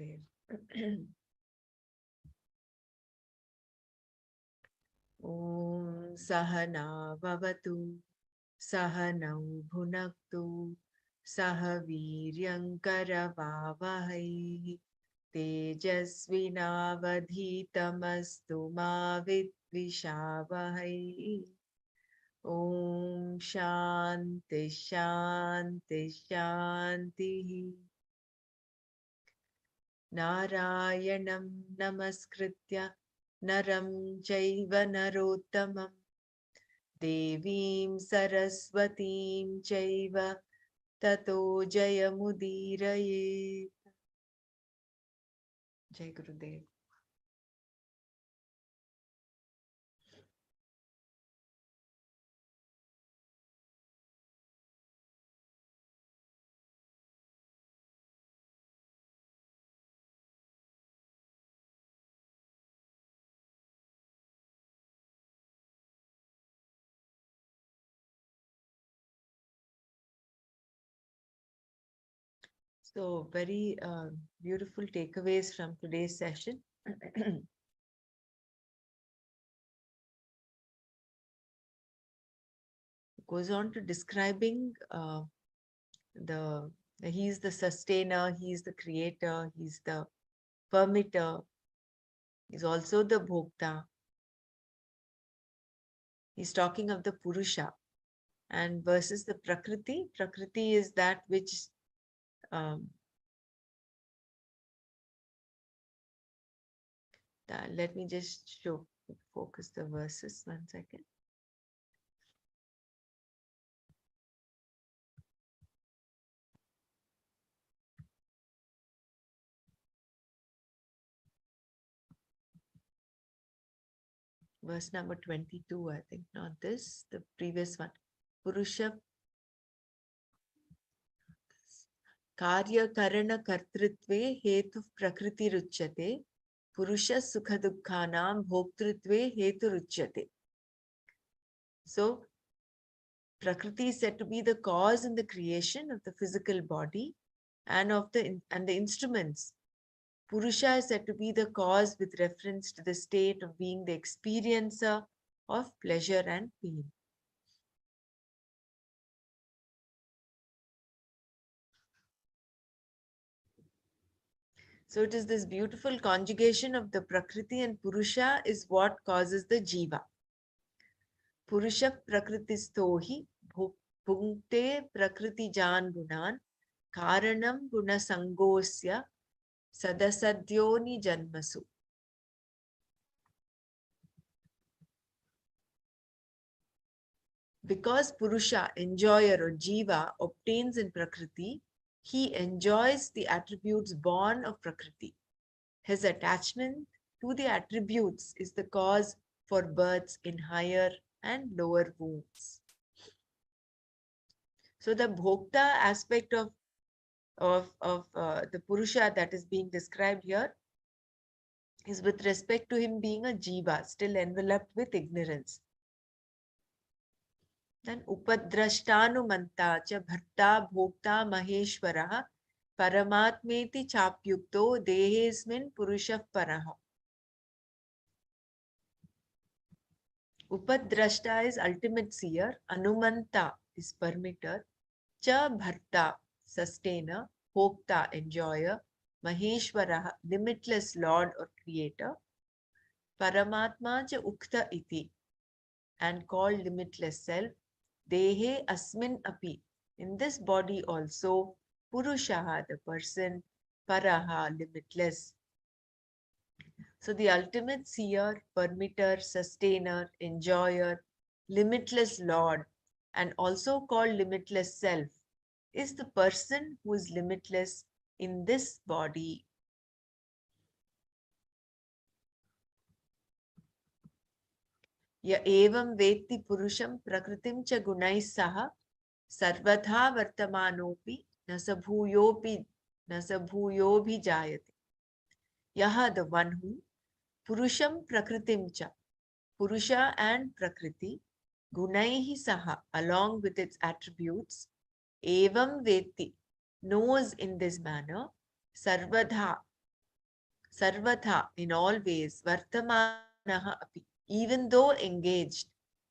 Gurudev. Om Sahana Bhavatu Sahanau Bhunaktu Sahaviryankaravavahai Tejasvinavadhitamastu ma vidvishavahai. Om Shanti Shanti Shanti. Narayanam Namaskritya Naram Chaiva Narottamam Devim Saraswatim Chaiva Tato Jayamudiraye. Jai Gurudev. So, very beautiful takeaways from today's session. Goes on to describing he's the sustainer, he's the creator, he's the permitter, he's also the bhokta. He's talking of the Purusha and versus the Prakriti. Prakriti is that which let me just focus the verses 1 second. Verse number 22, I think, not this, the previous one. Purusha Karya Karana Kartritve Hetu Prakriti Ruchyate Purusha Sukha Dukkhanam Bhoktritve Hetu Ruchyate. So, Prakriti is said to be the cause in the creation of the physical body and the instruments. Purusha is said to be the cause with reference to the state of being the experiencer of pleasure and pain. So it is this beautiful conjugation of the Prakriti and Purusha is what causes the Jiva. Purusha Prakritistohi Bhunkte Prakriti Jan Gunan Karanam Guna Sangosya Sadasadyoni Janmasu. Because Purusha, enjoyer or Jiva, obtains in Prakriti, he enjoys the attributes born of Prakriti. His attachment to the attributes is the cause for births in higher and lower wombs. So the Bhokta aspect of the Purusha that is being described here is with respect to him being a Jiva, still enveloped with ignorance. Then Upadrashtanumanta cha bharta bhokta maheshwaraha paramatmeti chapyukto dehesmin purushah paraha. Upadrashta is ultimate seer, Anumanta is permitter, Cha Bharta sustainer, Bhokta enjoyer, Maheshwaraha limitless lord or creator, Paramatma cha Ukta iti and called limitless self, Dehe asmin api in this body also, Purushaha the person, Paraha limitless. So the ultimate seer, permitter, sustainer, enjoyer, limitless Lord, and also called limitless self, is the person who is limitless in this body. Ya evam vetti purusham prakritim cha gunais saha sarvatha vartamanopi nasabhuyopi nasabhuyobhi jayate. Yaha the one who Purusham Prakritim cha, Purusha and Prakriti, Gunaihi Saha, along with its attributes, Evam Veti, knows in this manner, Sarvadha, Sarvatha, in all ways, Vartamanaha api, even though engaged,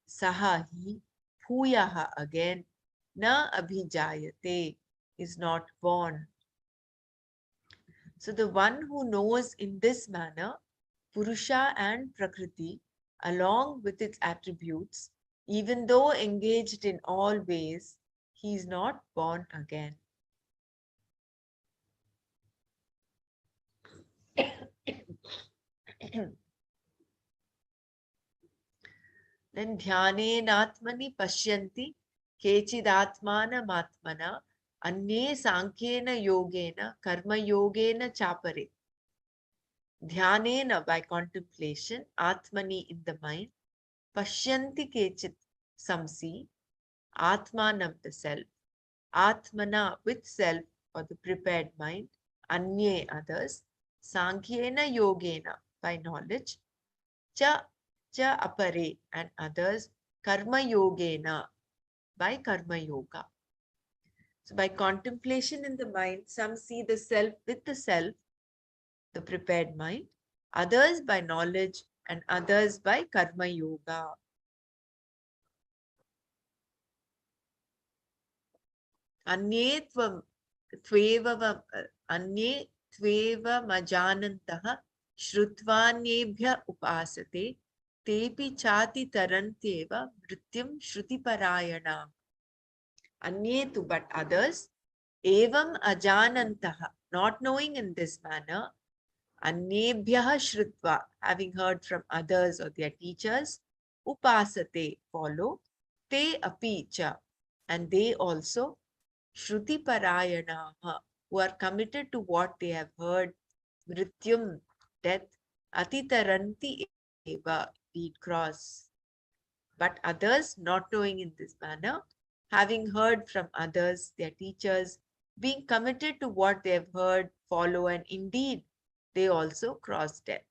Saha he, Bhuyaha again, Na abhijayate, is not born. So the one who knows in this manner, Purusha and Prakriti, along with its attributes, even though engaged in all ways, he is not born again. Then dhyanenatmani pashyanti kechidatmanamatmana anye sankhena yogena karma yogena chapare. Dhyanena by contemplation, atmani in the mind, pashyanti kechit some see, atmanam the self, atmana with self or the prepared mind, anye others, sankhena yogena by knowledge, cha cha apare and others, karma yogena by karma yoga. So by contemplation in the mind, some see the self with the self, the prepared mind, others by knowledge, and others by karma yoga. Anye tveva anye tveva majanantah shrutvanyebhya upasate tepi chati tarantyeva mrityam shruti Anyetu but others, evam ajanantah, not knowing in this manner, anyebhyah shrutva, having heard from others or their teachers, upasate, follow, te api cha, and they also, shruti parayanaha, who are committed to what they have heard, mrityum, death, atitaranti eva, indeed cross. But others, not knowing in this manner, having heard from others, their teachers, being committed to what they have heard, follow, and indeed they also cross death.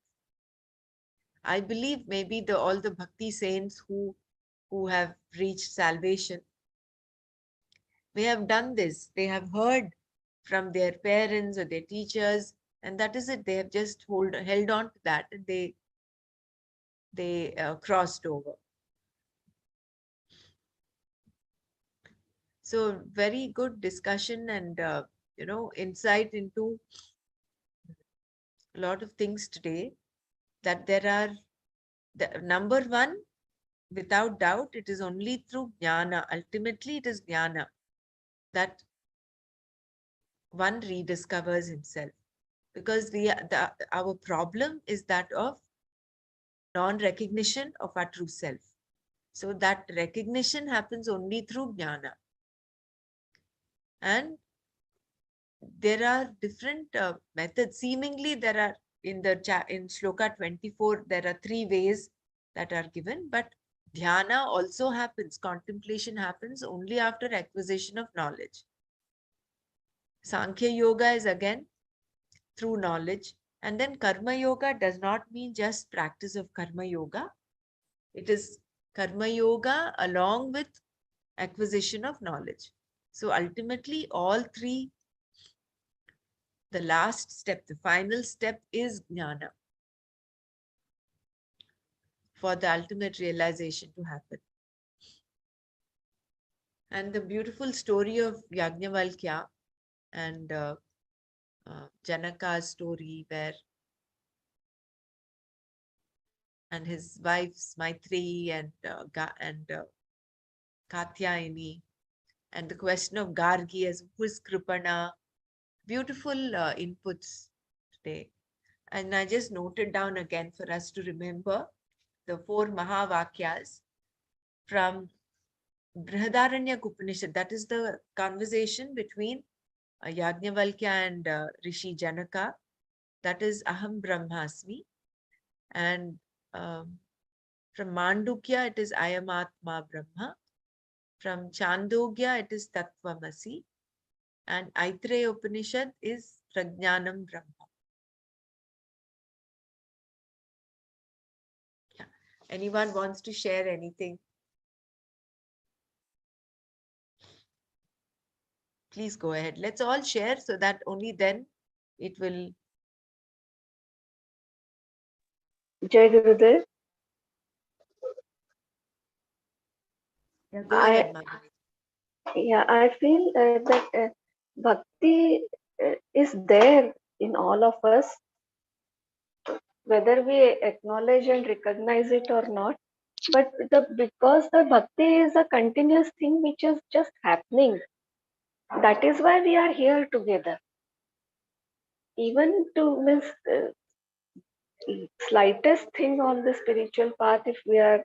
I believe maybe all the bhakti saints who have reached salvation may have done this. They have heard from their parents or their teachers, and that is it. They have just held on to that, and they crossed over. So very good discussion and insight into a lot of things today. That there are number one, without doubt, it is only through jnana. Ultimately, it is jnana that one rediscovers himself. Because our problem is that of non-recognition of our true self. So that recognition happens only through jnana. And there are different methods. Seemingly, there are in Shloka 24, there are three ways that are given, but dhyana also happens, contemplation happens only after acquisition of knowledge. Sankhya yoga is again through knowledge, and then karma yoga does not mean just practice of karma yoga. It is karma yoga along with acquisition of knowledge. So ultimately, all three, the last step, the final step is jnana for the ultimate realization to happen. And the beautiful story of Yajnavalkya and Janaka's story, where and his wives Maitri and Katyayani, and the question of Gargi as who is Kripana. Beautiful inputs today. And I just noted down again for us to remember the four Mahavakyas from Brihadaranya Upanishad. That is the conversation between Yajnavalkya and Rishi Janaka. That is Aham Brahmasmi. And from Mandukya, it is Ayamatma Brahma. From Chandogya, it is Tattvamasi. And Aitreya Upanishad is Prajnanam Brahma. Yeah. Anyone wants to share anything? Please go ahead. Let's all share so that only then it will Jai Gurudev. Yeah, go ahead, Manana. I feel that bhakti is there in all of us, whether we acknowledge and recognize it or not. But because the bhakti is a continuous thing which is just happening, that is why we are here together. Even to miss slightest thing on the spiritual path, if we are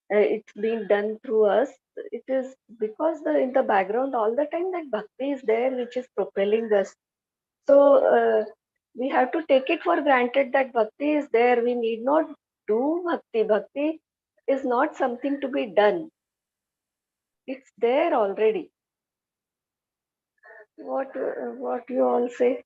it's being done through us, it is because in the background all the time that bhakti is there which is propelling us. So we have to take it for granted that bhakti is there. We need not do bhakti. Bhakti is not something to be done, it's there already. What you all say?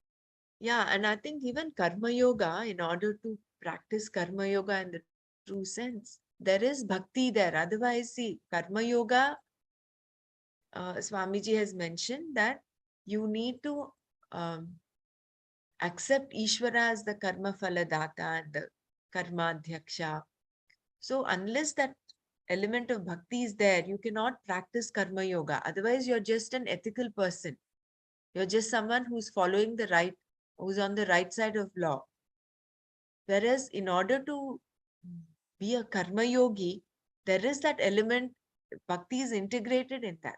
Yeah, and I think even Karma Yoga, in order to practice Karma Yoga in the true sense, there is bhakti there. Otherwise, see, Karma Yoga, Swamiji has mentioned that you need to um, accept Ishvara as the Karma Phaladata and the Karma Dhyaksha. So, unless that element of bhakti is there, you cannot practice Karma Yoga. Otherwise, you're just an ethical person. You're just someone who's following the right, who's on the right side of law. Whereas in order to be a karma yogi, there is that element, bhakti is integrated in that.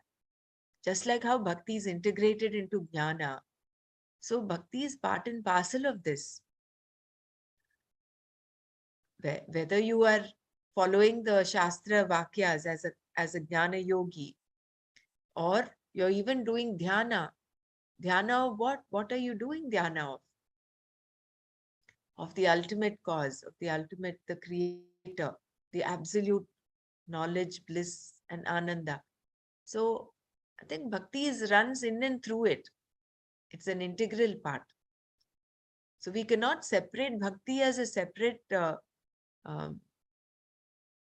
Just like how bhakti is integrated into jnana. So bhakti is part and parcel of this. Whether you are following the Shastra Vakyas as a jnana yogi, or you're even doing dhyana. Dhyana of what? What are you doing dhyana of? Of the ultimate cause, of the ultimate, the creator, the absolute knowledge, bliss, and ananda. So I think bhakti runs in and through it. It's an integral part. So we cannot separate bhakti as a separate um,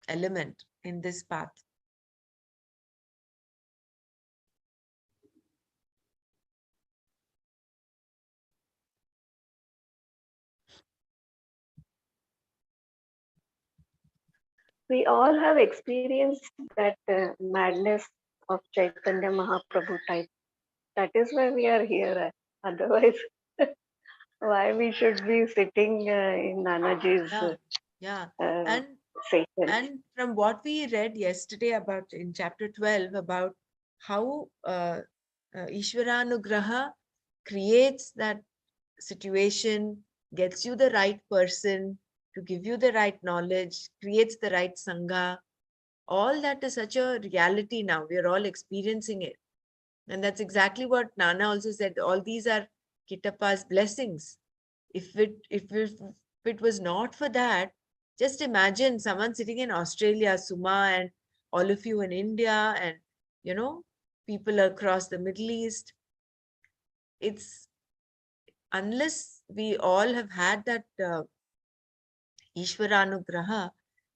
element in this path. We all have experienced that madness of Chaitanya Mahaprabhu type. That is why we are here. Otherwise, why we should be sitting in Nanaji's Yeah, yeah. uh, And sessions? and from what we read yesterday about in chapter 12 about how Ishvaranugraha creates that situation, gets you the right person to give you the right knowledge, creates the right sangha. All that is such a reality now. We are all experiencing it. And that's exactly what Nana also said. All these are Kitappa's blessings. If it was not for that, just imagine someone sitting in Australia, Suma, and all of you in India, and you know, people across the Middle East. It's unless we all have had that Ishvaranugraha,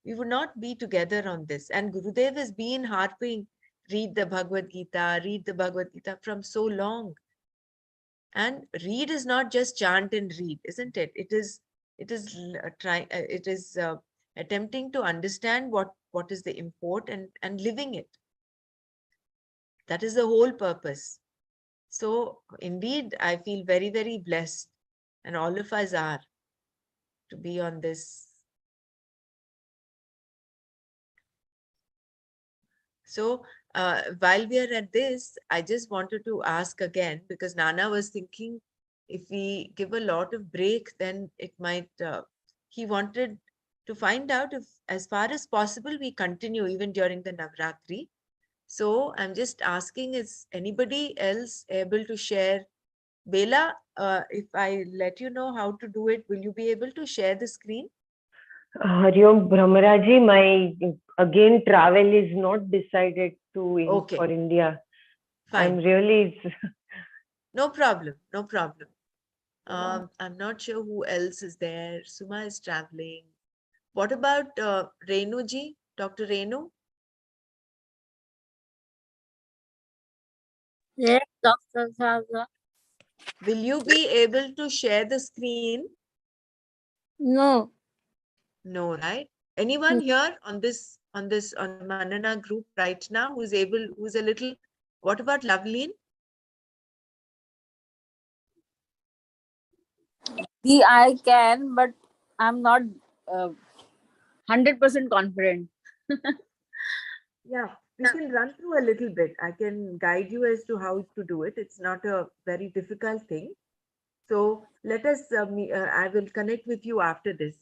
we would not be together on this. And Gurudev has been harping, read the Bhagavad Gita from so long. And read is not just chant and read, isn't it? It is attempting to understand what is the import and living it. That is the whole purpose. So indeed, I feel very, very blessed, and all of us are, to be on this. So while we are at this, I just wanted to ask again, because Nana was thinking if we give a lot of break, then it might, he wanted to find out if, as far as possible, we continue even during the Navratri. So I'm just asking, is anybody else able to share? Bela, if I let you know how to do it, will you be able to share the screen? Hariom Brahmaraji, my again travel is not decided to for Okay, India. I'm fine. really No problem. No problem. I'm not sure who else is there. Suma is traveling. What about Renu ji, Dr. Renu? Yes, Dr. Saga. Will you be able to share the screen? No. No, right? Anyone here on the Manana group right now who's a little, what about Loveleen? I can, but I'm not 100% confident. Yeah, we can run through a little bit. I can guide you as to how to do it. It's not a very difficult thing. So let us, I will connect with you after this.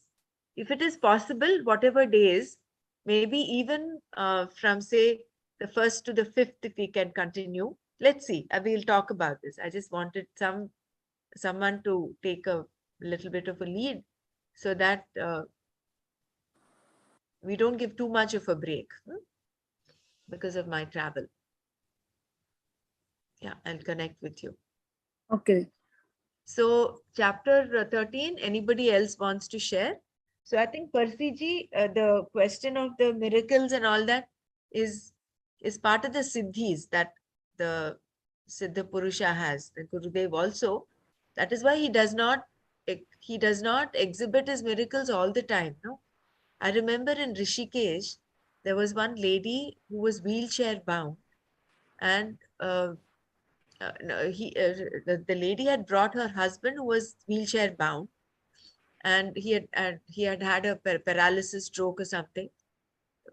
If it is possible, whatever days, maybe even from say the 1st to the 5th, if we can continue. Let's see. We'll talk about this. I just wanted someone to take a little bit of a lead so that we don't give too much of a break because of my travel. Yeah, I'll connect with you. Okay. So chapter 13, anybody else wants to share? So I think Percy ji, the question of the miracles and all that is part of the siddhis that the Siddha Purusha has. The Gurudev also. That is why he does not exhibit his miracles all the time. No, I remember in Rishikesh, there was one lady who was wheelchair bound, and no, the lady had brought her husband who was wheelchair bound, and he had a paralysis stroke or something.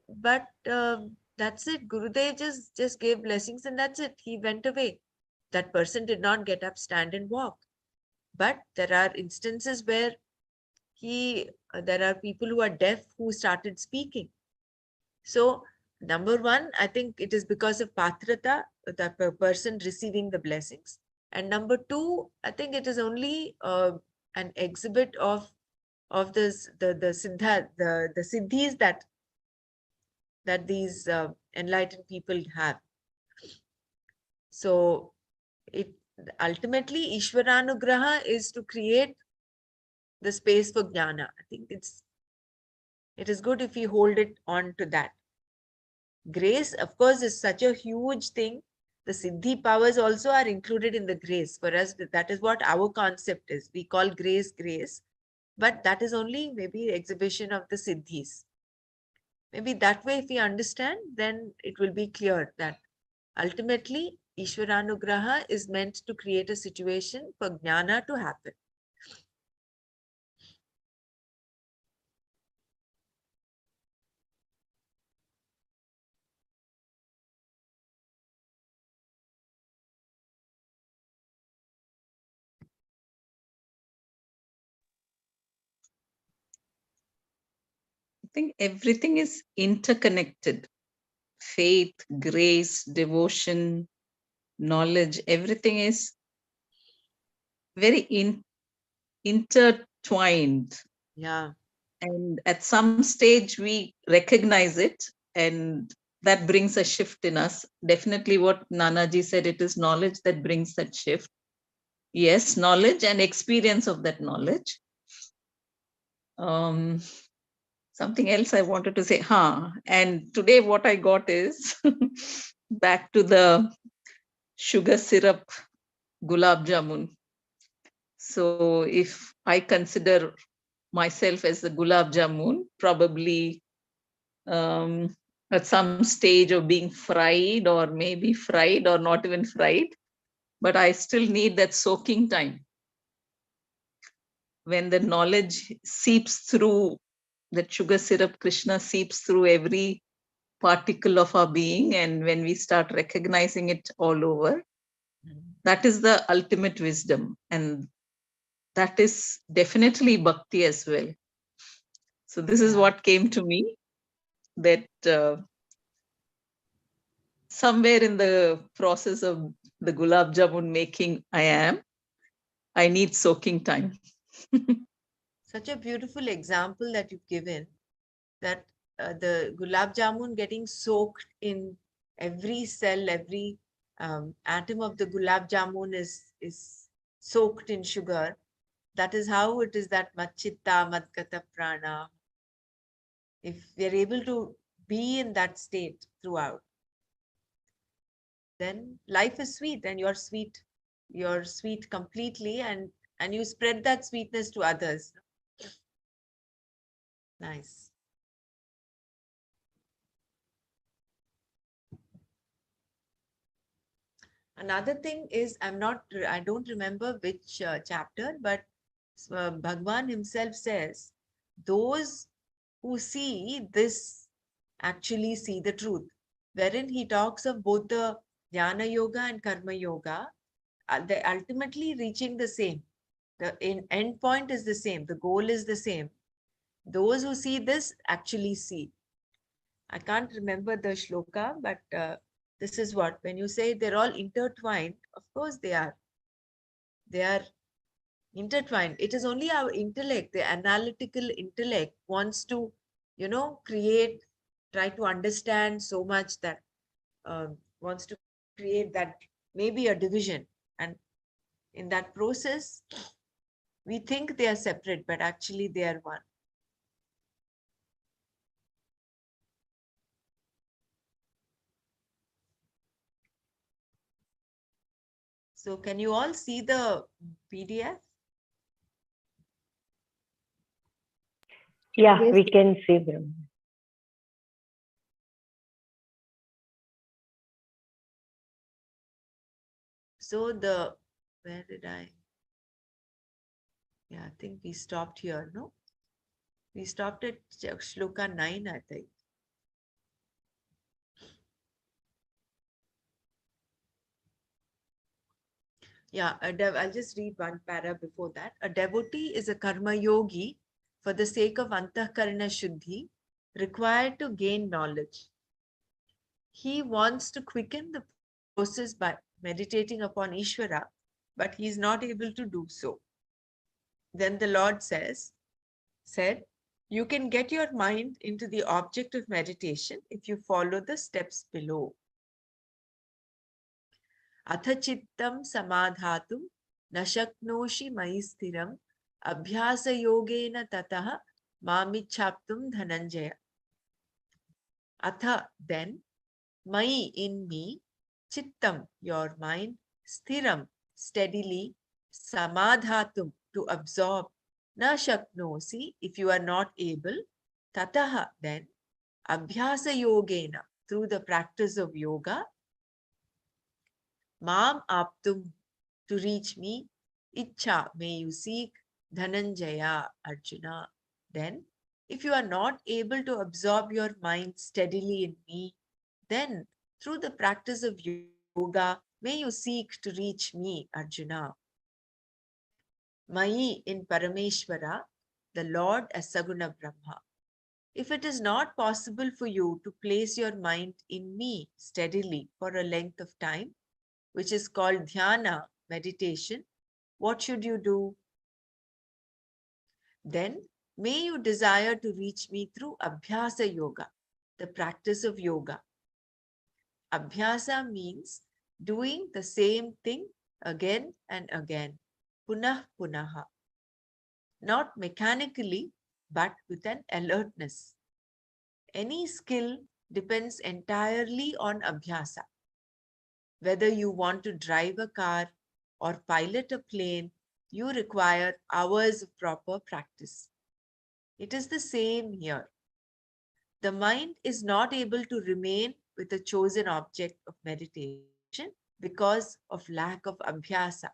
But that's it. Gurudev just gave blessings, and that's it. He went away. That person did not get up, stand, and walk. But there are instances where there are people who are deaf who started speaking. So, number one, I think it is because of patrata, the person receiving the blessings. And number two, I think it is only an exhibit of this the siddha the siddhis that these enlightened people have. So, it ultimately Ishwaranugraha is to create the space for jnana. I think it is good if we hold it on to that. Grace, of course, is such a huge thing. The siddhi powers also are included in the grace. For us, that is what our concept is. We call grace, but that is only maybe exhibition of the siddhis. Maybe that way, if we understand, then it will be clear that ultimately Ishwaranugraha is meant to create a situation for jnana to happen. I think everything is interconnected. Faith, grace, devotion, knowledge, everything is very intertwined. Yeah. And at some stage, we recognize it, and that brings a shift in us. Definitely what Nanaji said, it is knowledge that brings that shift. Yes, knowledge and experience of that knowledge. Something else I wanted to say, and today what I got is back to the sugar syrup gulab jamun. So if I consider myself as the gulab jamun, probably at some stage of being fried, or maybe fried or not even fried, but I still need that soaking time. When the knowledge seeps through, that sugar syrup Krishna seeps through every particle of our being, and when we start recognizing it all over, that is the ultimate wisdom, and that is definitely bhakti as well. So this is what came to me, that somewhere in the process of the gulab jamun making I need soaking time. Such a beautiful example that you've given, that the gulab jamun getting soaked in every cell, every atom of the gulab jamun is soaked in sugar. That is how it is that machitta madgata prana. If we are able to be in that state throughout, then life is sweet, and you're sweet. You're sweet completely, and you spread that sweetness to others. Nice. Another thing is, I don't remember which chapter, but Bhagwan himself says, those who see this actually see the truth, wherein he talks of both the Jnana Yoga and Karma Yoga, they ultimately reaching the same. The end point is the same, the goal is the same. Those who see this actually see. I can't remember the shloka, but this is what, when you say they're all intertwined, of course they are. They are intertwined. It is only our intellect, the analytical intellect wants to, create, try to understand so much that wants to create that maybe a division. And in that process, we think they are separate, but actually they are one. So can you all see the PDF? Yeah, Yes. we can see Brahma. So where did yeah, I think we stopped here, no? We stopped at shloka 9, I think. Yeah, I'll just read one para before that. A devotee is a karma yogi for the sake of antahkarana shuddhi, required to gain knowledge. He wants to quicken the process by meditating upon Ishvara, but he is not able to do so. Then the Lord said, you can get your mind into the object of meditation if you follow the steps below. Atha chittam samadhatum na shaknoshi mayi sthiram abhyasa yogena tatah mamichhaptum dhananjaya. Atha, then, mayi, in me, chittam, your mind, sthiram, steadily, samadhatum, to absorb, na shaknosi, if you are not able, tataha, then, abhyasa yogena, through the practice of yoga, mam aptum, to reach me, ichha, may you seek, dhananjaya, Arjuna. Then, if you are not able to absorb your mind steadily in me, then through the practice of yoga, may you seek to reach me, Arjuna. Mayi, in Parameshwara, the Lord as Saguna Brahma. If it is not possible for you to place your mind in me steadily for a length of time, which is called dhyana, meditation, what should you do? Then may you desire to reach me through Abhyasa Yoga, the practice of yoga. Abhyasa means doing the same thing again and again, punah punaha. Not mechanically, but with an alertness. Any skill depends entirely on Abhyasa. Whether you want to drive a car or pilot a plane, you require hours of proper practice. It is the same here. The mind is not able to remain with a chosen object of meditation because of lack of abhyasa.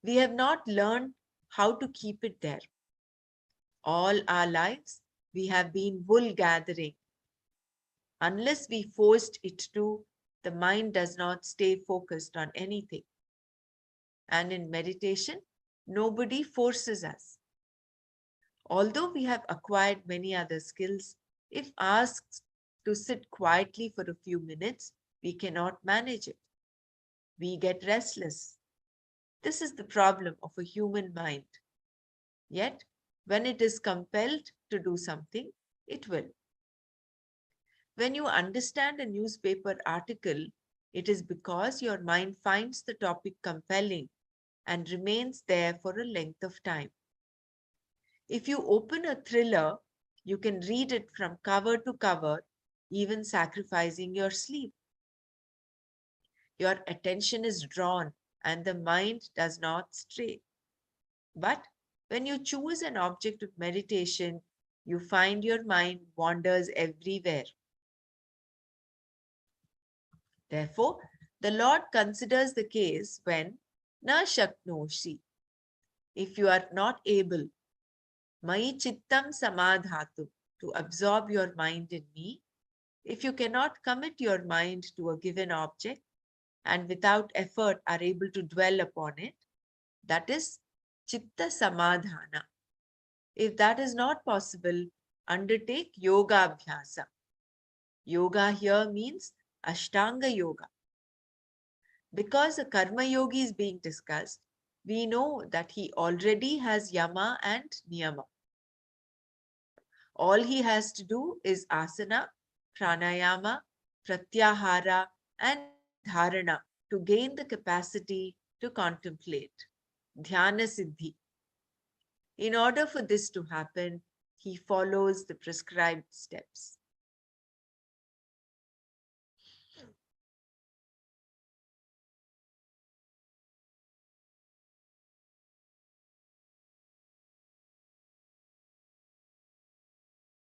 We have not learned how to keep it there. All our lives, we have been wool gathering. Unless we forced it to, the mind does not stay focused on anything. And in meditation, nobody forces us. Although we have acquired many other skills, if asked to sit quietly for a few minutes, we cannot manage it. We get restless. This is the problem of a human mind. Yet, when it is compelled to do something, it will. When you understand a newspaper article, it is because your mind finds the topic compelling and remains there for a length of time. If you open a thriller, you can read it from cover to cover, even sacrificing your sleep. Your attention is drawn and the mind does not stray. But when you choose an object of meditation, you find your mind wanders everywhere. Therefore, the Lord considers the case when na shaknoshi, if you are not able, mai chittam samadhatu, to absorb your mind in me, if you cannot commit your mind to a given object and without effort are able to dwell upon it, that is chitta samadhana. If that is not possible, undertake yoga abhyasa. Yoga here means Ashtanga yoga. Because the karma yogi is being discussed, we know that he already has yama and niyama. All he has to do is asana, pranayama, pratyahara, and dharana to gain the capacity to contemplate. Dhyana siddhi. In order for this to happen, he follows the prescribed steps.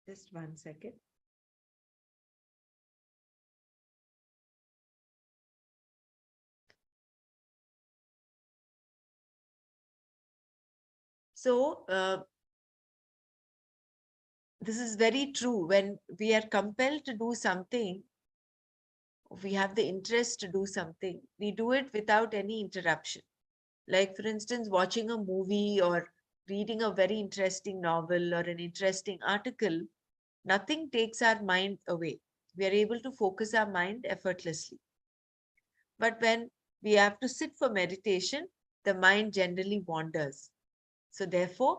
Just 1 second. So, this is very true. When we are compelled to do something, we have the interest to do something, we do it without any interruption. Like, for instance, watching a movie or reading a very interesting novel or an interesting article, nothing takes our mind away. We are able to focus our mind effortlessly. But when we have to sit for meditation, the mind generally wanders. So therefore,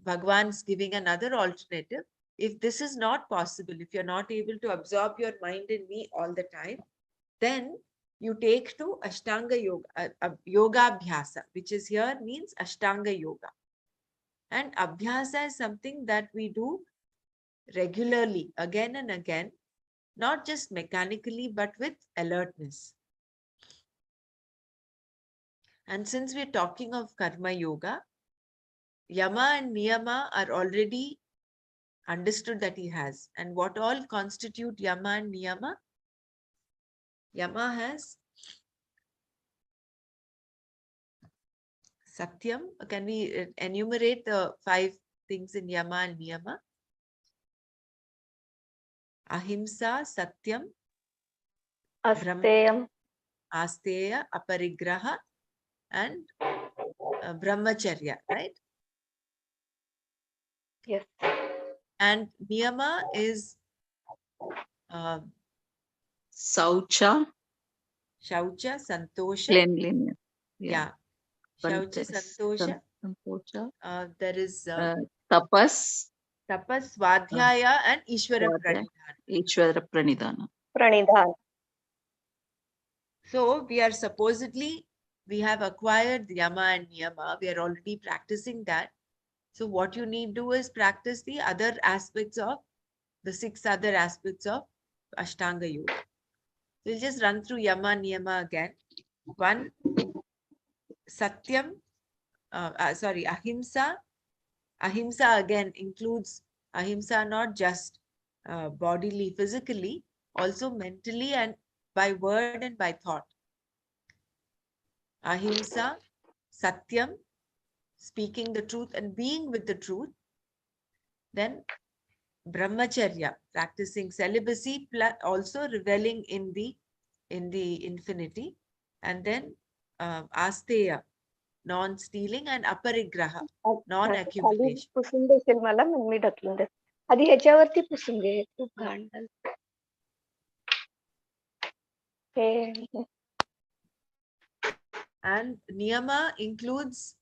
Bhagwan's giving another alternative. If this is not possible, if you're not able to absorb your mind in me all the time, then you take to Ashtanga Yoga, Yoga Abhyasa, which is here means Ashtanga Yoga. And Abhyasa is something that we do regularly, again and again, not just mechanically, but with alertness. And since we're talking of Karma Yoga, Yama and Niyama are already understood that he has. And what all constitute Yama and Niyama? Yama has Satyam. Can we enumerate the 5 things in Yama and Niyama? Ahimsa, Satyam, Asteyam. Asteya, Aparigraha, and Brahmacharya, right? Yes. And Niyama is Saucha, Shaucha, Santosha. cleanliness. Yeah. Shaucha, Santosha. Santosha. There is Tapas, Tapas, Svadhyaya, and Ishvara Svadhyaya. Pranidhana. Ishvara Pranidhana. Pranidhan. So we are supposedly, we have acquired the Yama and Niyama. We are already practicing that. So what you need to do is practice the other aspects of, the 6 other aspects of Ashtanga Yoga. We'll just run through Yama, Niyama again. 1, Satyam, Ahimsa. Ahimsa again includes Ahimsa not just bodily, physically, also mentally and by word and by thought. Ahimsa, Satyam, speaking the truth and being with the truth. Then Brahmacharya, practicing celibacy, also reveling in the infinity. And then Asteya, non-stealing, and Aparigraha, खाली non-accumulation. पुसून देशील मला मग मी ढकलून दे आधी ह्याच्यावरती पुसून घे खूप घाण झालं. हे And Niyama includes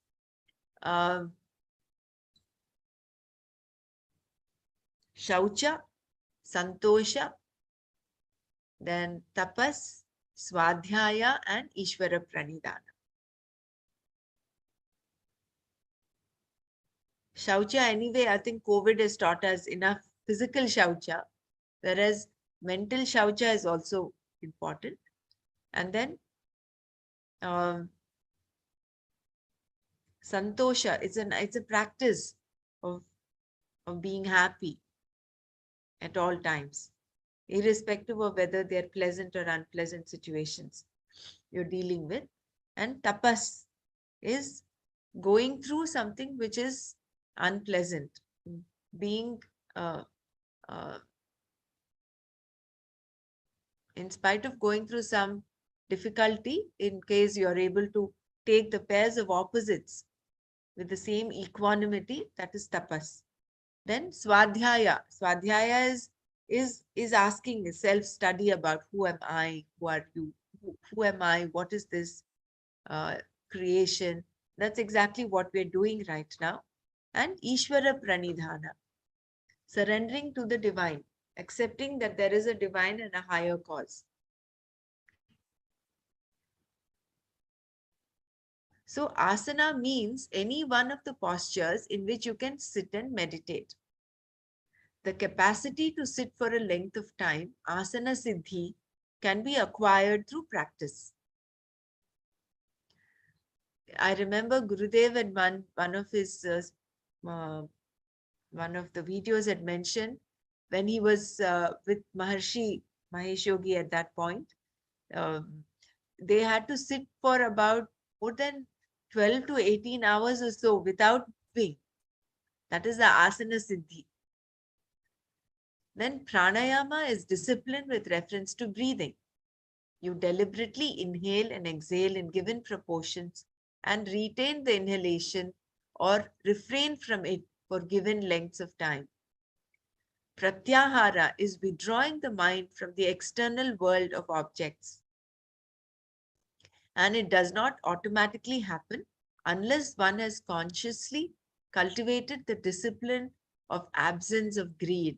Shaucha, Santosha, then Tapas, Swadhyaya, and Ishvara Pranidhana. Shaucha, anyway, I think COVID has taught us enough physical Shaucha, whereas mental Shaucha is also important. And then Santosha, it's a practice of of being happy at all times, irrespective of whether they're pleasant or unpleasant situations you're dealing with. And tapas is going through something which is unpleasant, being uh, uh, in spite of going through some difficulty, in case you're able to take the pairs of opposites with the same equanimity, that is tapas. Then swadhyaya. Swadhyaya is asking self-study about who am I, who are you, who am I, what is this uh, creation. That's exactly what we're doing right now. And Ishvara Pranidhana, surrendering to the divine, accepting that there is a divine and a higher cause. So asana means any one of the postures in which you can sit and meditate. The capacity to sit for a length of time, asana siddhi, can be acquired through practice. I remember Gurudev in one of his one of the videos had mentioned when he was with Maharshi Mahesh Yogi at that point, they had to sit for about more than 12 to 18 hours or so without moving. That is the asana siddhi. Then pranayama is discipline with reference to breathing. You deliberately inhale and exhale in given proportions and retain the inhalation or refrain from it for given lengths of time. Pratyahara is withdrawing the mind from the external world of objects. And it does not automatically happen unless one has consciously cultivated the discipline of absence of greed.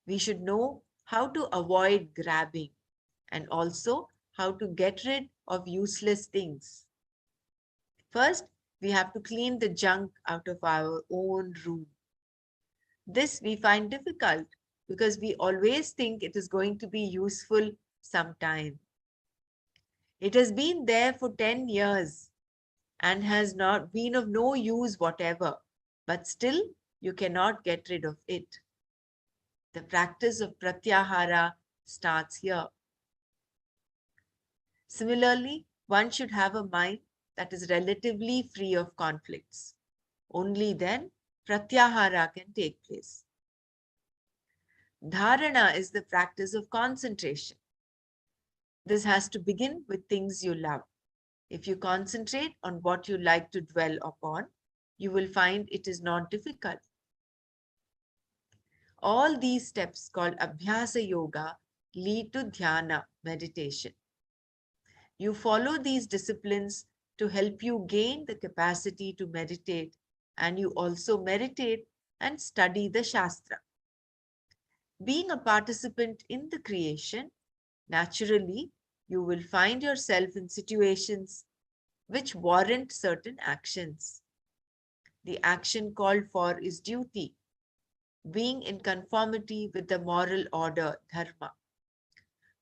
We should know how to avoid grabbing and also how to get rid of useless things. First, we have to clean the junk out of our own room. This we find difficult because we always think it is going to be useful sometime. It has been there for 10 years and has not been of no use whatever, but still you cannot get rid of it. The practice of pratyahara starts here. Similarly, one should have a mind that is relatively free of conflicts. Only then pratyahara can take place. Dharana is the practice of concentration. This has to begin with things you love. If you concentrate on what you like to dwell upon, you will find it is not difficult. All these steps called Abhyasa Yoga lead to Dhyana, meditation. You follow these disciplines to help you gain the capacity to meditate, and you also meditate and study the Shastra. Being a participant in the creation, naturally, you will find yourself in situations which warrant certain actions. The action called for is duty, being in conformity with the moral order, dharma.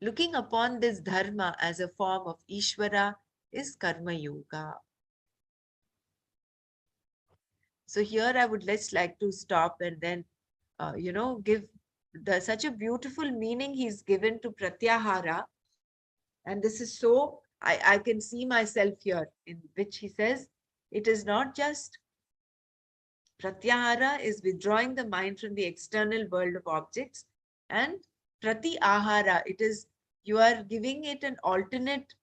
Looking upon this dharma as a form of Ishvara is karma yoga. So here I would just like to stop and then, give such a beautiful meaning he's given to pratyahara. And this is so, I can see myself here, in which he says, it is not just pratyahara is withdrawing the mind from the external world of objects, and pratyahara, it is you are giving it an alternate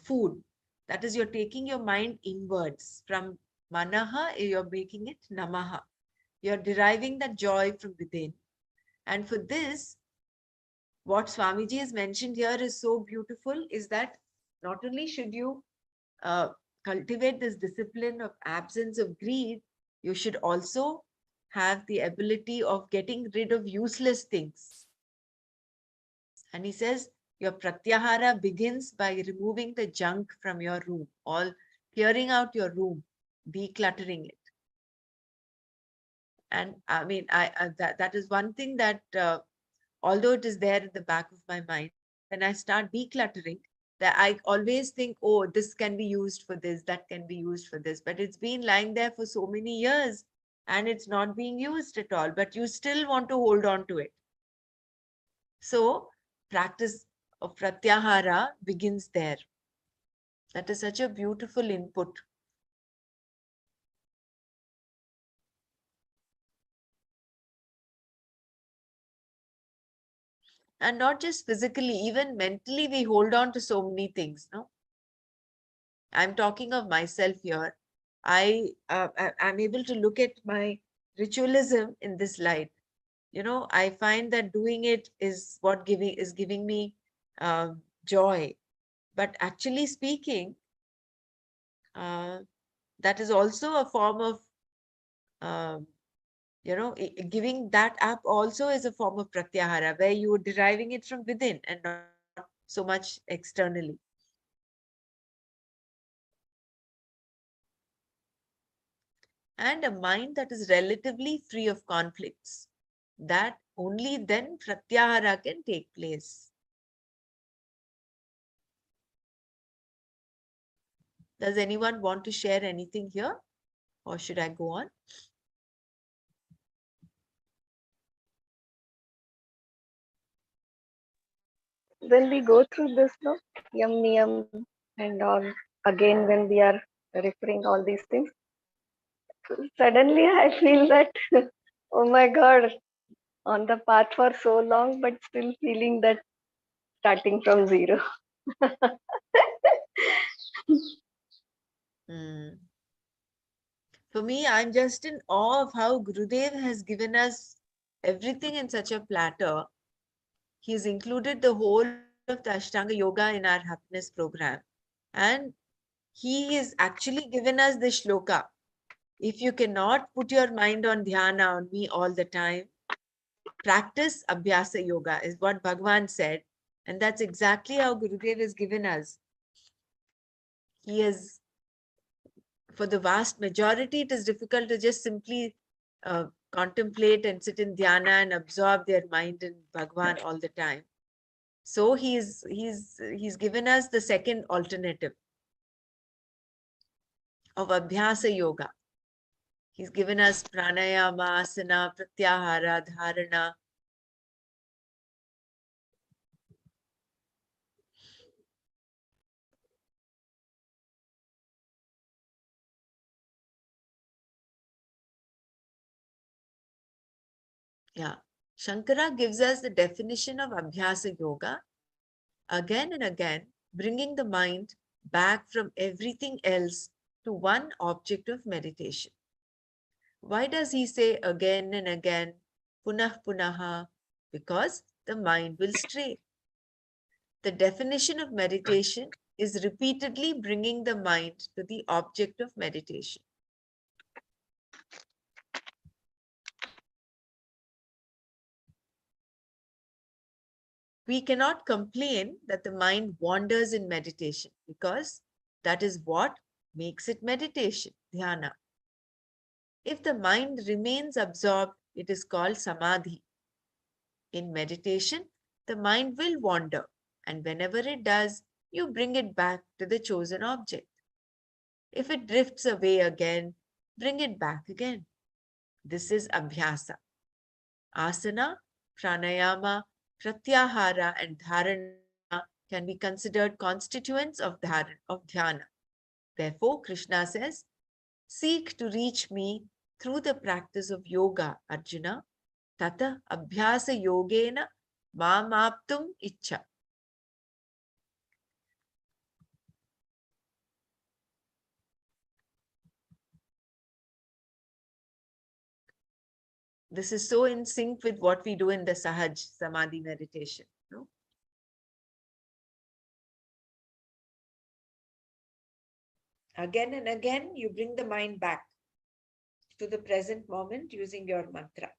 food. That is, you're taking your mind inwards from manaha, you're making it namaha. You're deriving that joy from within. And for this, what Swamiji has mentioned here is so beautiful, is that not only should you uh, cultivate this discipline of absence of greed, you should also have the ability of getting rid of useless things. And he says, your pratyahara begins by removing the junk from your room, all clearing out your room, decluttering it. And I mean, that is one thing that although it is there in the back of my mind, when I start decluttering, that I always think, oh, this can be used for this, that can be used for this, but it's been lying there for so many years. and it's not being used at all, but you still want to hold on to it. So practice of pratyahara begins there. That is such a beautiful input. And not just physically, even mentally, we hold on to so many things. No, I'm talking of myself here. I'm able to look at my ritualism in this light. I find that doing it is what giving me joy. But actually speaking, that is also a form of um, giving that up also is a form of pratyahara, where you are deriving it from within and not so much externally. And a mind that is relatively free of conflicts, that only then pratyahara can take place. Does anyone want to share anything here, or should I go on? When we go through this, no, yam niyam and all, again, when we are referring all these things, suddenly I feel that, oh my God, on the path for so long, but still feeling that starting from zero. Hmm. For me, I'm just in awe of how Gurudev has given us everything in such a platter. He's included the whole of the Ashtanga Yoga in our happiness program. And he is actually given us the shloka. If you cannot put your mind on dhyana, on me all the time, practice Abhyasa Yoga, is what Bhagavan said. And that's exactly how Gurudev has given us. He has, for the vast majority, it is difficult to just simply contemplate and sit in dhyana and absorb their mind in Bhagavan all the time. So he's given us the second alternative of Abhyasa Yoga. He's given us pranayama, asana, pratyahara, dharana. Yeah. Shankara gives us the definition of Abhyasa Yoga again and again, bringing the mind back from everything else to one object of meditation. Why does he say again and again, punah punaha? Because the mind will stray. The definition of meditation is repeatedly bringing the mind to the object of meditation. We cannot complain that the mind wanders in meditation, because that is what makes it meditation, dhyana. If the mind remains absorbed, it is called samadhi. In meditation, the mind will wander, and whenever it does, you bring it back to the chosen object. If it drifts away again, bring it back again. This is abhyasa. Asana, pranayama, pratyahara, and dharana can be considered constituents of dhyana. Therefore, Krishna says, seek to reach me through the practice of yoga, Arjuna. Tata abhyasa yogena mamaptum icha. This is so in sync with what we do in the Sahaj Samadhi meditation. No? Again and again, you bring the mind back to the present moment using your mantra.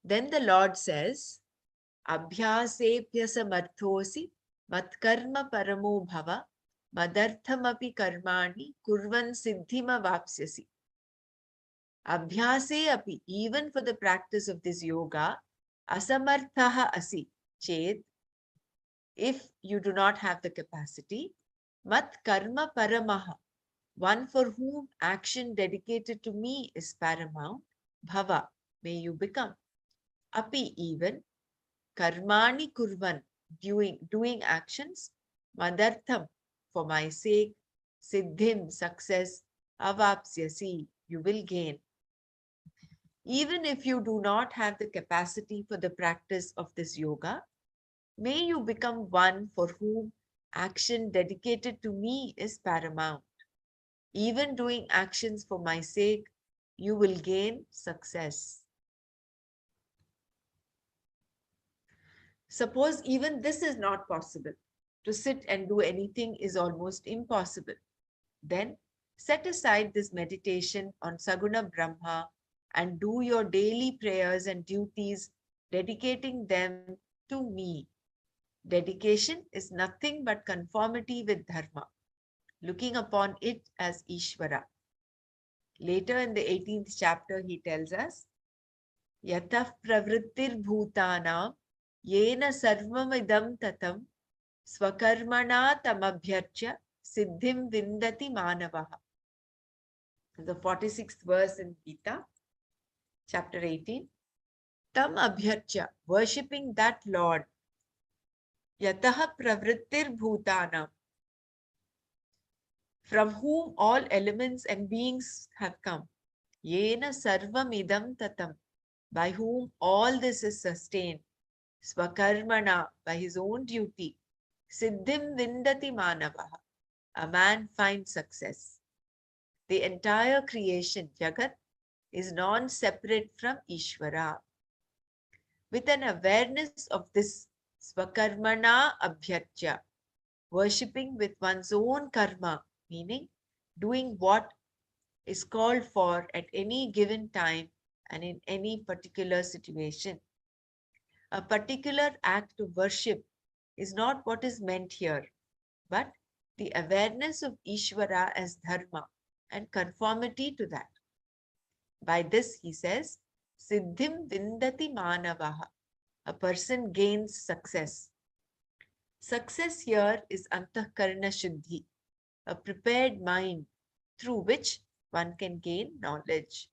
Then the Lord says, Abhyasepyasamarthosi matkarma paramo bhava madarthamapi karmani kurvan siddhima vapsyasi. Abhyase api, even for the practice of this yoga, asamarthaha asi ched, if you do not have the capacity, mat karma paramaha, one for whom action dedicated to me is paramount, bhava, may you become. Api, even, karmani kurvan, doing actions, madartham, for my sake, siddhim, success, avapsyasi, you will gain. Even if you do not have the capacity for the practice of this yoga, may you become one for whom action dedicated to me is paramount. Even doing actions for my sake, you will gain success. Suppose even this is not possible. To sit and do anything is almost impossible. Then set aside this meditation on Saguna Brahma and do your daily prayers and duties, dedicating them to me. Dedication is nothing but conformity with Dharma, looking upon it as Ishvara. Later in the 18th chapter, he tells us, Yatah pravrittir bhutanam yena sarvamidam tatam swakarmana tamabhyarcha siddhim vindati manavaha. The 46th verse in Gita, chapter 18. Tam abhyarcha, worshipping that Lord. Yataha pravrittir bhutanam, from whom all elements and beings have come. Yena sarvam idam tatam, by whom all this is sustained. Swakarmana, by his own duty. Siddhim vindati manavaha, a man finds success. The entire creation, Jagat, is non-separate from Ishvara. With an awareness of this Swakarmana abhyarcha, worshipping with one's own karma, meaning doing what is called for at any given time and in any particular situation. A particular act of worship is not what is meant here, but the awareness of Ishvara as dharma and conformity to that. By this, he says, Siddhim vindati manavaha, a person gains success. Success here is antahkarana shuddhi, a prepared mind through which one can gain knowledge.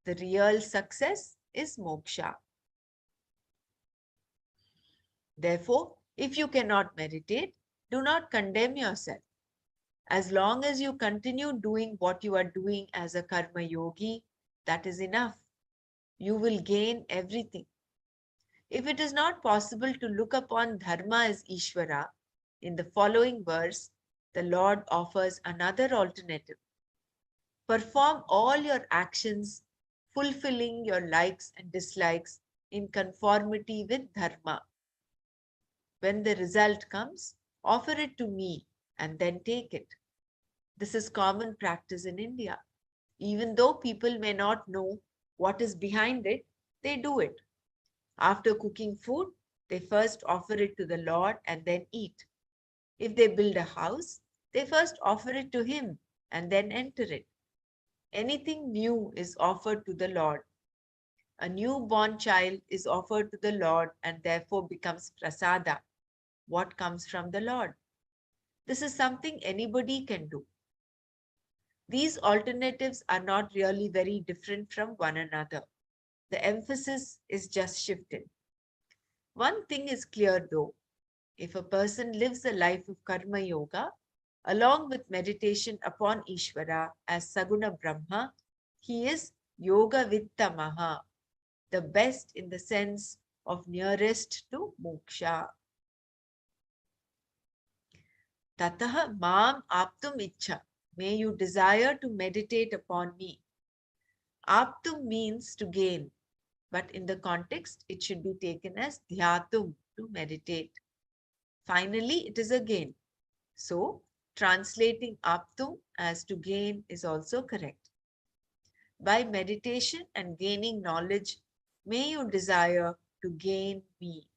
The real success is moksha. Therefore, if you cannot meditate, do not condemn yourself. As long as you continue doing what you are doing as a karma yogi, that is enough. You will gain everything. If it is not possible to look upon dharma as Ishvara, in the following verse, the Lord offers another alternative. Perform all your actions, fulfilling your likes and dislikes in conformity with dharma. When the result comes, offer it to me and then take it. This is common practice in India. Even though people may not know what is behind it, they do it. After cooking food, they first offer it to the Lord and then eat. If they build a house, they first offer it to Him and then enter it. Anything new is offered to the Lord. A newborn child is offered to the Lord and therefore becomes prasada, what comes from the Lord. This is something anybody can do. These alternatives are not really very different from one another. The emphasis is just shifted. One thing is clear though, if a person lives a life of karma yoga, along with meditation upon Ishvara as Saguna Brahma, he is yoga vittamaha, the best in the sense of nearest to moksha. Tataha mam aptum ichha, may you desire to meditate upon me. Aptum means to gain, but in the context, it should be taken as dhyatum, to meditate. Finally, it is a gain. So, translating aptum as to gain is also correct. By meditation and gaining knowledge, may you desire to gain me.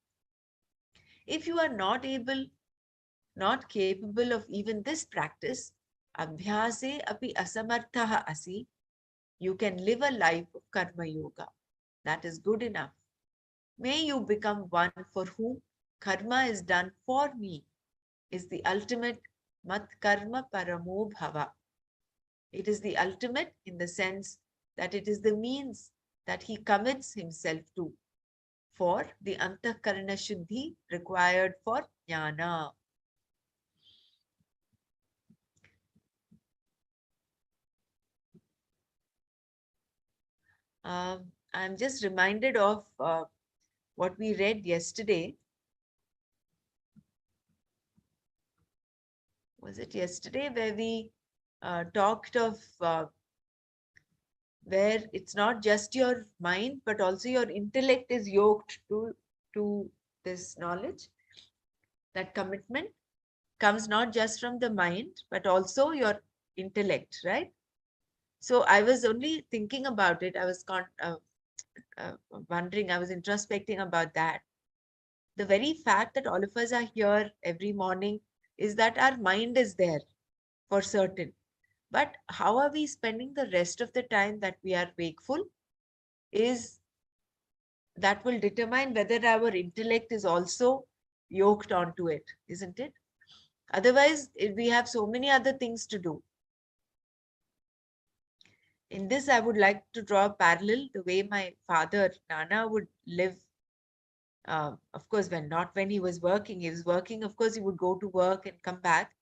If you are not capable of even this practice, abhyase api asamarthaha asi, you can live a life of karma yoga. That is good enough. May you become one for whom karma is done for me, is the ultimate mat karma paramo bhava. It is the ultimate in the sense that it is the means that he commits himself to for the Antahkarana Shuddhi required for Jnana. I'm just reminded of what we read yesterday. Was it yesterday where we talked of where it's not just your mind, but also your intellect is yoked to this knowledge? That commitment comes not just from the mind, but also your intellect, right? So I was only thinking about it. I was wondering, I was introspecting about that. The very fact that all of us are here every morning is that our mind is there for certain. But how are we spending the rest of the time that we are wakeful is that will determine whether our intellect is also yoked onto it, isn't it? Otherwise, we have so many other things to do. In this, I would like to draw a parallel the way my father, Nana, would live. Of course, when he was working, of course, he would go to work and come back.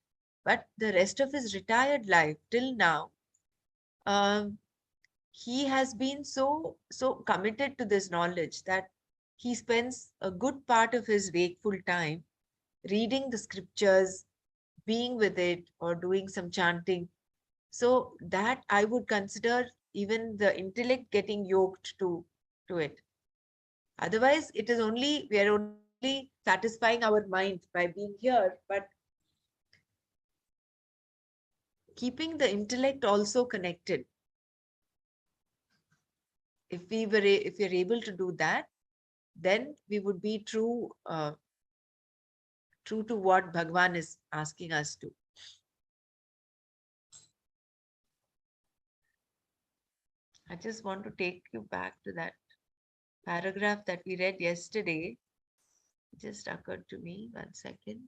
But the rest of his retired life till now, um, he has been so committed to this knowledge that he spends a good part of his wakeful time reading the scriptures, being with it, or doing some chanting. So that I would consider even the intellect getting yoked to it. Otherwise, we are only satisfying our mind by being here, but keeping the intellect also connected. If we're able to do that, then we would be true to what Bhagwan is asking us to. I just want to take you back to that paragraph that we read yesterday. It just occurred to me. 1 second.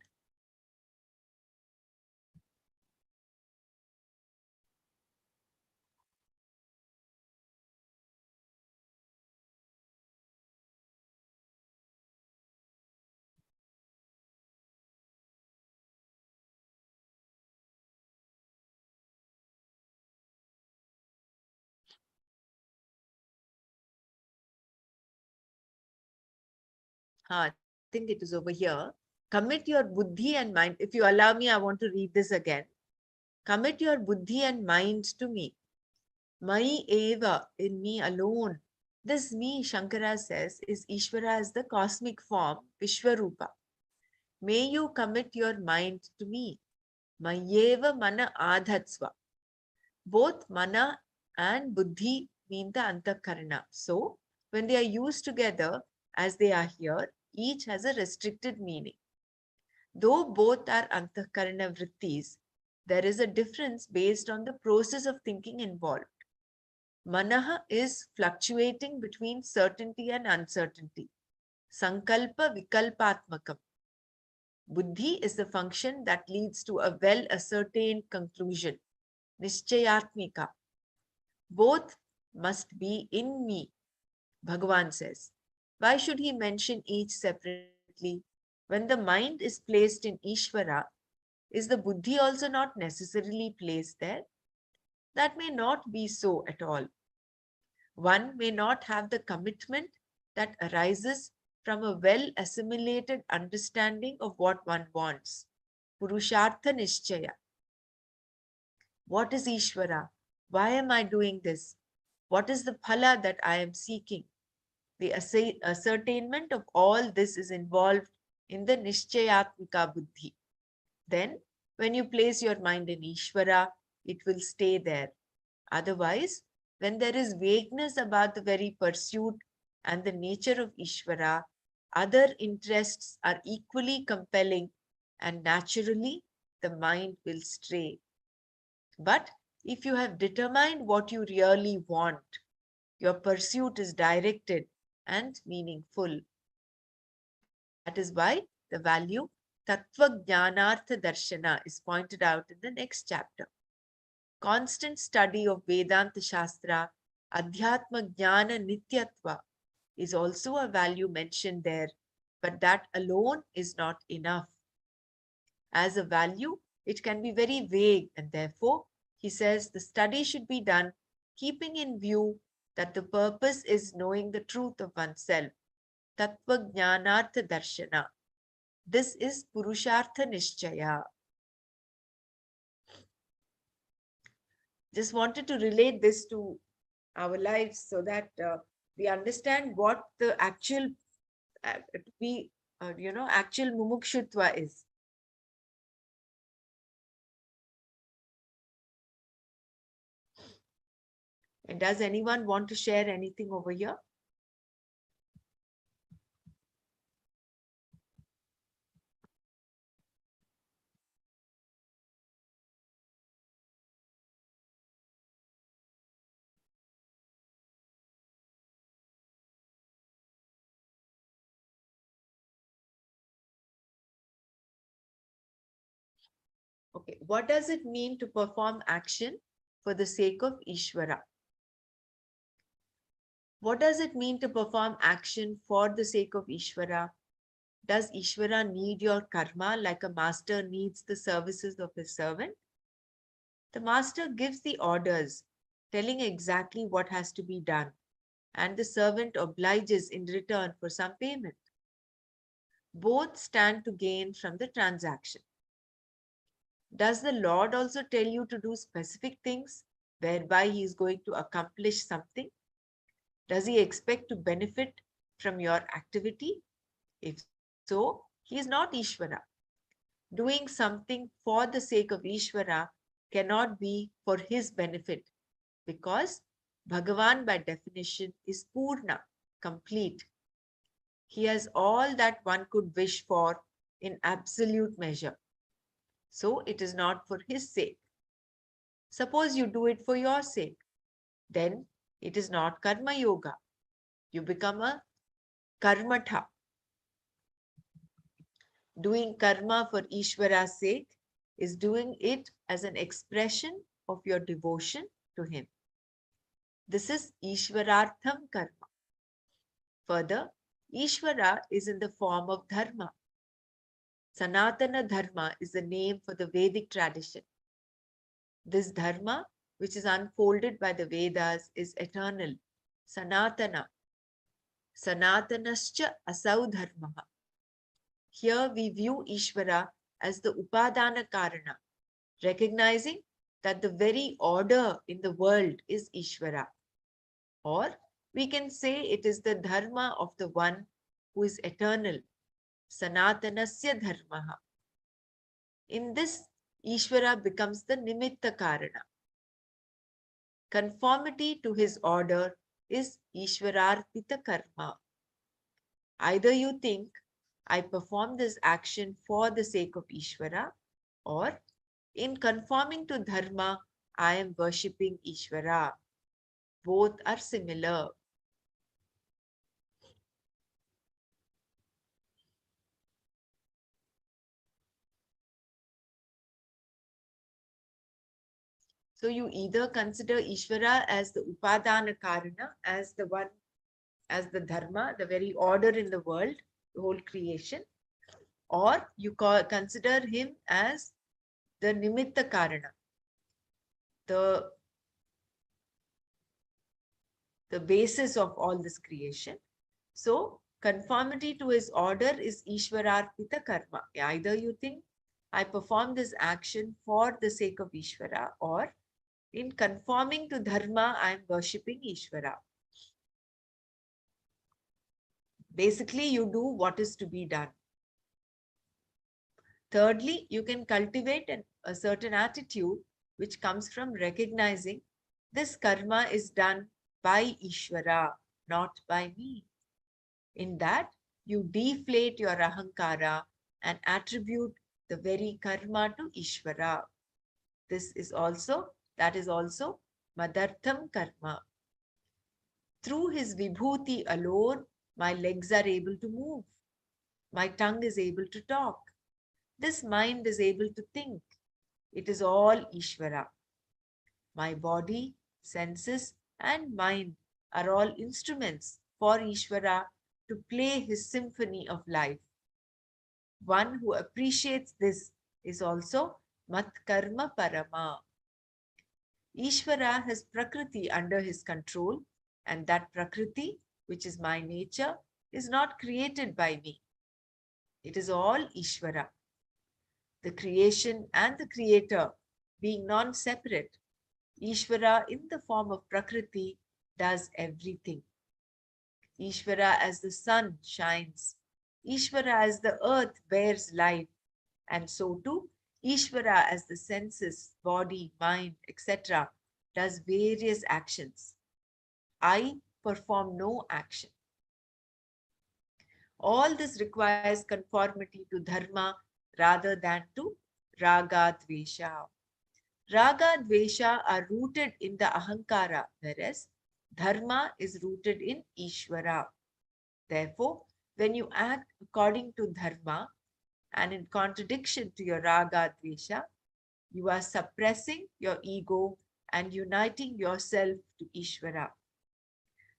I think it is over here. Commit your buddhi and mind. If you allow me, I want to read this again. Commit your buddhi and mind to me. Mai eva, in me alone. This me, Shankara says, is Ishvara as the cosmic form, Vishwarupa. May you commit your mind to me. Mayeva mana adhatsva. Both mana and buddhi mean the antakarana. So, when they are used together as they are here, each has a restricted meaning. Though both are antakarana vrittis, there is a difference based on the process of thinking involved. Manaha is fluctuating between certainty and uncertainty. Sankalpa vikalpatmakam. Buddhi is the function that leads to a well ascertained conclusion. Nischayatmika. Both must be in me, Bhagavan says. Why should he mention each separately? When the mind is placed in Ishvara, is the buddhi also not necessarily placed there? That may not be so at all. One may not have the commitment that arises from a well assimilated understanding of what one wants. Purushartha Nishchaya. What is Ishvara? Why am I doing this? What is the phala that I am seeking? The ascertainment of all this is involved in the Nishchayatmika Buddhi. Then, when you place your mind in Ishvara, it will stay there. Otherwise, when there is vagueness about the very pursuit and the nature of Ishvara, other interests are equally compelling and naturally the mind will stray. But if you have determined what you really want, your pursuit is directed and meaningful. That is why the value Tattva Jnanartha Darshana is pointed out in the next chapter. constant study of Vedanta Shastra, Adhyatma Jnana Nityatva is also a value mentioned there, but that alone is not enough. As a value, it can be very vague, and therefore, he says the study should be done keeping in view that the purpose is knowing the truth of oneself. Tattva Jnanartha Darshana. This is Purushartha Nishchaya. Just wanted to relate this to our lives so that we understand what the actual actual mumukshutva is. And does anyone want to share anything over here? Okay, what does it mean to perform action for the sake of Ishvara? What does it mean to perform action for the sake of Ishvara? Does Ishvara need your karma like a master needs the services of his servant? The master gives the orders, telling exactly what has to be done, and the servant obliges in return for some payment. Both stand to gain from the transaction. Does the Lord also tell you to do specific things whereby he is going to accomplish something? Does he expect to benefit from your activity? If so, he is not Ishvara. Doing something for the sake of Ishvara cannot be for his benefit because Bhagavan by definition is Purna, complete. He has all that one could wish for in absolute measure. So it is not for his sake. Suppose you do it for your sake, then it is not karma yoga. You become a karmatha. Doing karma for Ishvara's sake is doing it as an expression of your devotion to him. This is Ishvarartham karma. Further, Ishvara is in the form of dharma. Sanatana dharma is the name for the Vedic tradition. This dharma, which is unfolded by the Vedas, is eternal, Sanatana. Sanatanascha asau dharma. Here we view Ishvara as the Upadana Karana, recognizing that the very order in the world is Ishvara. Or we can say it is the dharma of the one who is eternal, Sanatanasya dharma. In this, Ishvara becomes the Nimitta Karana. Conformity to his order is Ishvararpita karma. Either you think, I perform this action for the sake of Ishvara, or in conforming to dharma, I am worshipping Ishvara. Both are similar. So you either consider Ishvara as the Upadana Karana, as the one, as the dharma, the very order in the world, the whole creation, or you consider him as the Nimitta Karana, the basis of all this creation. So conformity to his order is Ishvararpita karma. Either you think, I perform this action for the sake of Ishvara, or in conforming to dharma, I am worshipping Ishvara. Basically, you do what is to be done. Thirdly, you can cultivate a certain attitude which comes from recognizing this karma is done by Ishvara, not by me. In that, you deflate your ahankara and attribute the very karma to Ishvara. That is also Madartham karma. Through his vibhuti alone, my legs are able to move. My tongue is able to talk. This mind is able to think. It is all Ishvara. My body, senses, and mind are all instruments for Ishvara to play his symphony of life. One who appreciates this is also Mat Karma Parama. Ishvara has Prakriti under his control, and that Prakriti, which is my nature, is not created by me. It is all Ishvara. The creation and the creator being non-separate, Ishvara in the form of Prakriti does everything. Ishvara as the sun shines, Ishvara as the earth bears life, and so too Ishvara as the senses, body, mind, etc. does various actions. I perform no action. All this requires conformity to dharma rather than to raga dvesha. Raga dvesha are rooted in the ahankara, whereas dharma is rooted in Ishvara. Therefore, when you act according to dharma and in contradiction to your raga dvesha, you are suppressing your ego and uniting yourself to Ishvara.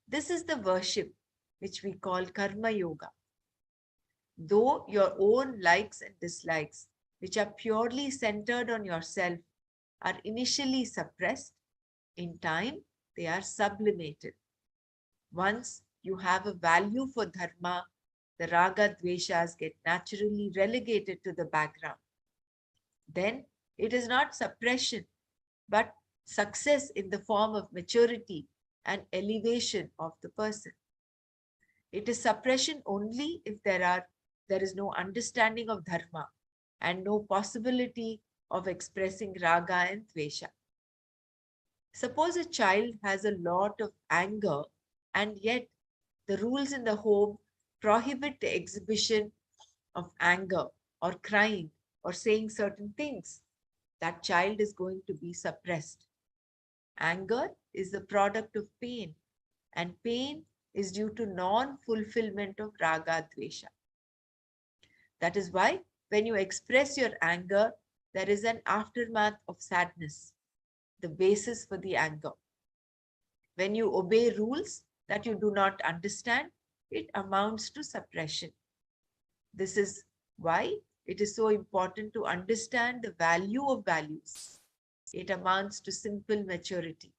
This is the worship which we call karma yoga. Though your own likes and dislikes, which are purely centered on yourself, are initially suppressed, in time they are sublimated. Once you have a value for dharma, the raga dveshas get naturally relegated to the background. Then it is not suppression, but success in the form of maturity and elevation of the person. It is suppression only if there is no understanding of dharma and no possibility of expressing raga and dvesha. Suppose a child has a lot of anger and yet the rules in the home prohibit the exhibition of anger or crying or saying certain things. That child is going to be suppressed. Anger is the product of pain, and pain is due to non-fulfillment of raga dvesha. That is why when you express your anger, there is an aftermath of sadness, the basis for the anger. When you obey rules that you do not understand, it amounts to suppression. This is why it is so important to understand the value of values. It amounts to simple maturity.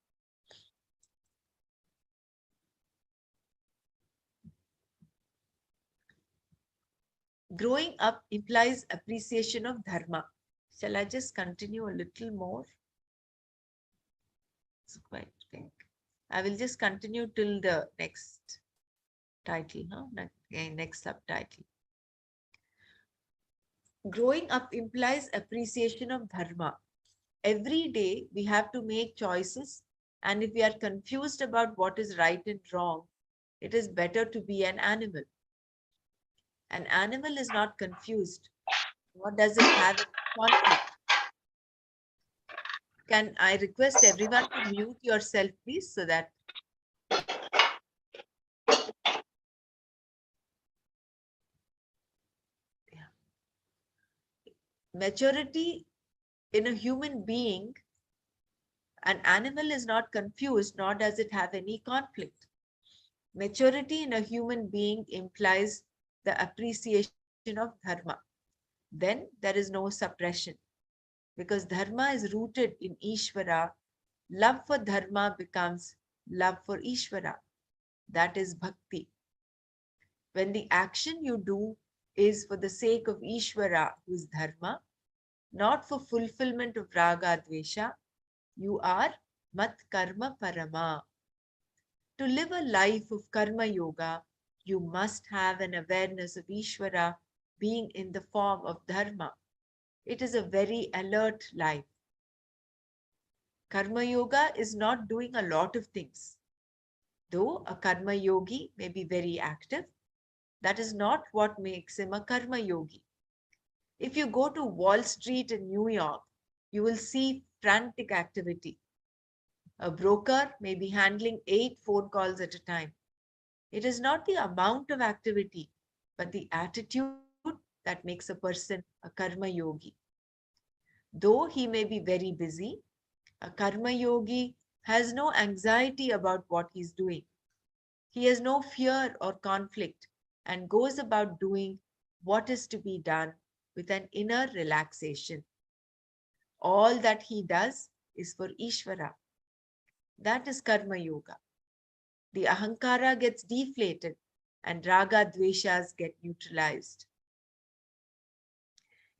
Growing up implies appreciation of dharma. Shall I just continue a little more? It's quite big. I will just continue till the next title, next subtitle. Growing up implies appreciation of dharma. Every day we have to make choices, and if we are confused about what is right and wrong, it is better to be an animal. An animal is not confused, nor does it have any conflict. Can I request everyone to mute yourself, please, so that maturity in a human being, an animal is not confused, nor does it have any conflict. Maturity in a human being implies the appreciation of dharma. Then there is no suppression. Because dharma is rooted in Ishvara, love for dharma becomes love for Ishvara. That is bhakti. When the action you do is for the sake of Ishvara, who is dharma, not for fulfillment of raga dvesha, you are mat karma parama. To live a life of karma yoga, you must have an awareness of Ishvara being in the form of dharma. It is a very alert life. Karma yoga is not doing a lot of things. Though a karma yogi may be very active, that is not what makes him a karma yogi. If you go to Wall Street in New York, you will see frantic activity. A broker may be handling 8 phone calls at a time. It is not the amount of activity, but the attitude that makes a person a karma yogi. Though he may be very busy, A karma yogi has no anxiety about what he's doing. He has no fear or conflict and goes about doing what is to be done with an inner relaxation. All that he does is for Ishvara. That is karma yoga. The ahankara gets deflated and raga dveshas get neutralized.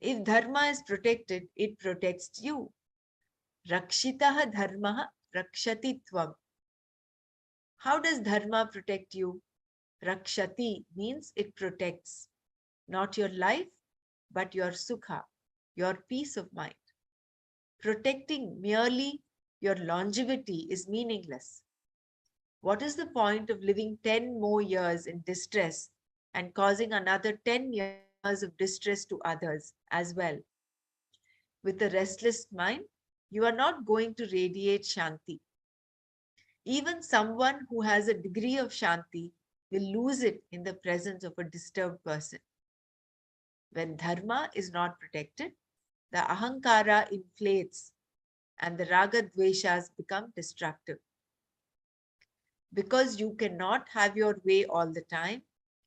If dharma is protected, it protects you. Rakshitaha dharmaha rakshati tvam. How does dharma protect you? Rakshati means it protects not your life, but your sukha, your peace of mind. Protecting merely your longevity is meaningless. What is the point of living 10 more years in distress and causing another 10 years of distress to others as well? With a restless mind, you are not going to radiate Shanti. Even someone who has a degree of Shanti will lose it in the presence of a disturbed person. When dharma is not protected, the ahankara inflates and the raga dveshas become destructive. Because you cannot have your way all the time,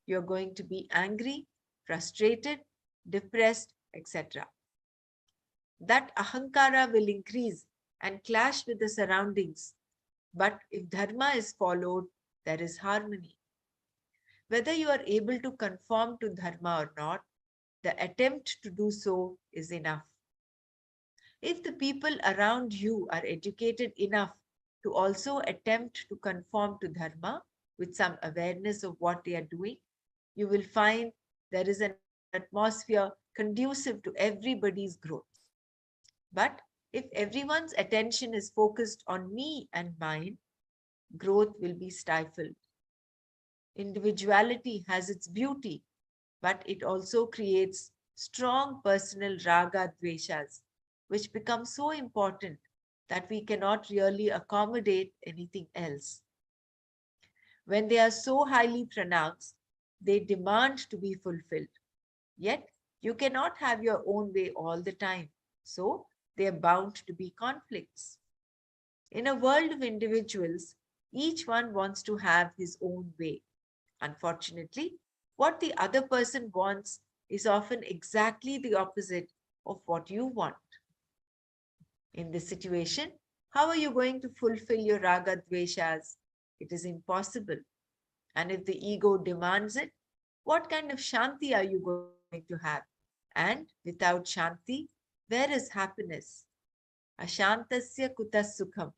you're going to be angry, frustrated, depressed, etc. That ahankara will increase and clash with the surroundings. But if dharma is followed, there is harmony. Whether you are able to conform to dharma or not, the attempt to do so is enough. If the people around you are educated enough to also attempt to conform to dharma with some awareness of what they are doing, you will find there is an atmosphere conducive to everybody's growth. But if everyone's attention is focused on me and mine, growth will be stifled. Individuality has its beauty, but it also creates strong personal raga dveshas, which become so important that we cannot really accommodate anything else. When they are so highly pronounced, they demand to be fulfilled. Yet, you cannot have your own way all the time, so they are bound to be conflicts. In a world of individuals, each one wants to have his own way. Unfortunately, what the other person wants is often exactly the opposite of what you want. In this situation, how are you going to fulfill your raga dveshas? It is impossible. And if the ego demands it, what kind of shanti are you going to have? And without shanti, where is happiness? Ashantasya kutas sukham.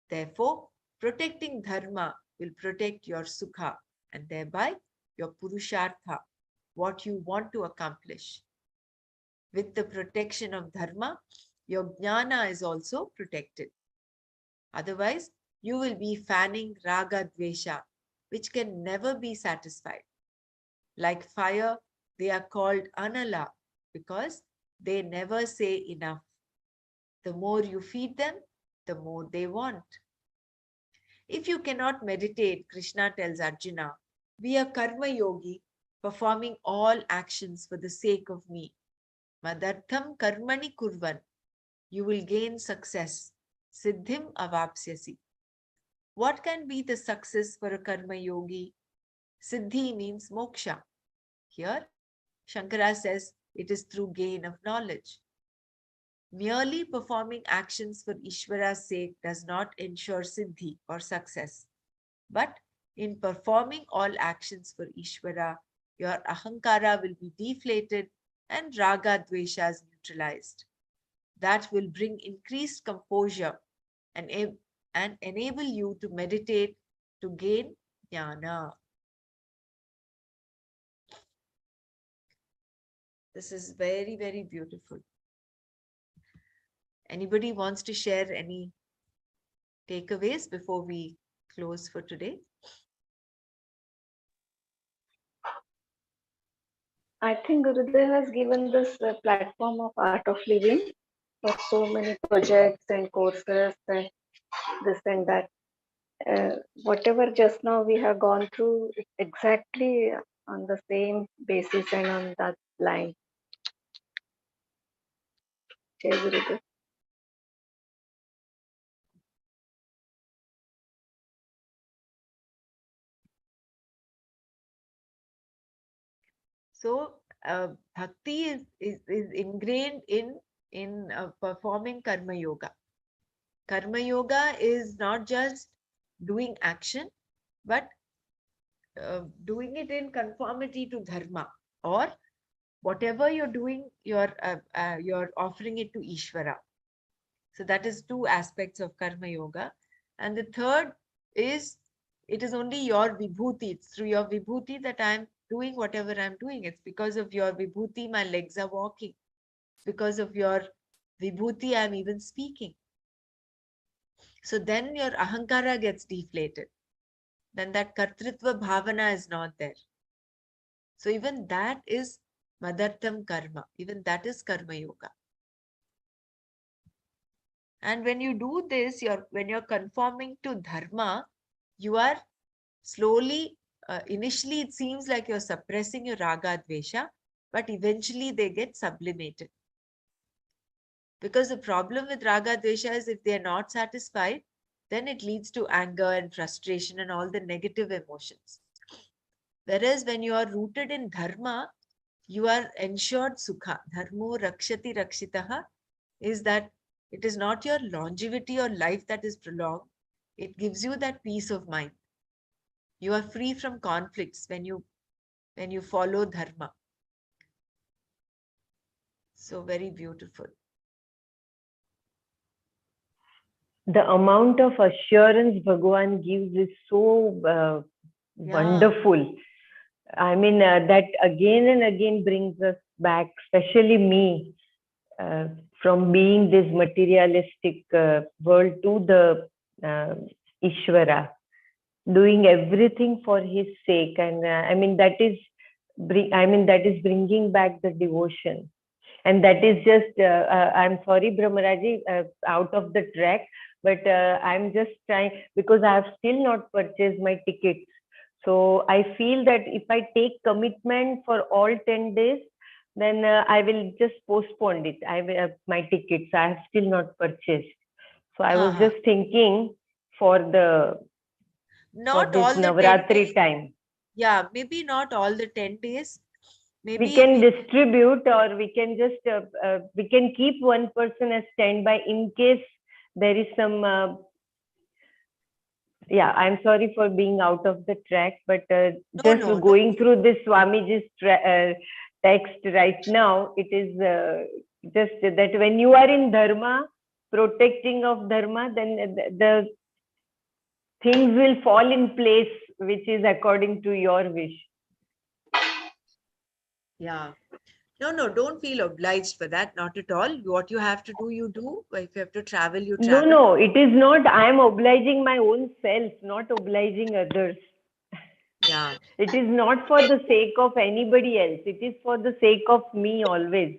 Therefore, protecting dharma will protect your sukha and thereby your purushartha, what you want to accomplish. With the protection of dharma, your jnana is also protected. Otherwise, you will be fanning raga dvesha, which can never be satisfied. Like fire, they are called anala because they never say enough. The more you feed them, the more they want. If you cannot meditate, Krishna tells Arjuna, be a karma yogi, performing all actions for the sake of me. Madartham karmani kurvan. You will gain success. Siddhim avapsyasi. What can be the success for a karma yogi? Siddhi means moksha. Here, Shankara says it is through gain of knowledge. Merely performing actions for Ishvara's sake does not ensure siddhi or success. But in performing all actions for Ishvara, your ahankara will be deflated and raga dveshas neutralized. That will bring increased composure and enable you to meditate to gain jnana. This is very, very beautiful. Anybody wants to share any takeaways before we close for today? I think Gurudev has given this platform of art of living for so many projects and courses and this and that. Whatever just now we have gone through, it's exactly on the same basis and on that line. Jai Gurudev. bhakti is ingrained in performing karma yoga. Karma yoga is not just doing action, but doing it in conformity to dharma, or whatever you're doing, you're offering it to Ishvara. So that is two aspects of karma yoga. And the third is, it is only your vibhuti. It's through your vibhuti that I'm doing whatever I'm doing. It's because of your vibhuti my legs are walking. Because of your vibhuti I'm even speaking. So then your ahankara gets deflated. Then that kartritva bhavana is not there. So even that is madartam karma. Even that is karma yoga. And when you do this, when you're conforming to dharma, you are slowly, initially it seems like you're suppressing your raga dvesha, but eventually they get sublimated. Because the problem with raga dvesha is if they're not satisfied, then it leads to anger and frustration and all the negative emotions. Whereas when you are rooted in dharma, you are ensured sukha. Dharmo rakshati rakshitaha is that it is not your longevity or life that is prolonged. It gives you that peace of mind. You are free from conflicts when you follow dharma. So very beautiful. The amount of assurance Bhagwan gives is so wonderful. I mean, that again and again brings us back, especially me, from being this materialistic world to the Ishvara, doing everything for his sake. And I mean, that is bringing back the devotion. And that is just, I'm sorry, Brahmaraji, out of the track, but I'm just trying, because I have still not purchased my tickets. So I feel that if I take commitment for all 10 days, then I will just postpone it. I will have my tickets. I have still not purchased. So I was just thinking for the not for all this the 10 Navratri days. time. Yeah, maybe not all the 10 days. Maybe We can distribute, or we can just we can keep one person as standby in case there is some yeah, I'm sorry for being out of the track, but just no. going through this Swamiji's text right now, it is just that when you are in dharma, protecting of dharma, then the things will fall in place, which is according to your wish. Yeah. No, don't feel obliged for that. Not at all. What you have to do, you do. If you have to travel, you travel. No, it is not. I am obliging my own self, not obliging others. Yeah. It is not for the sake of anybody else. It is for the sake of me always.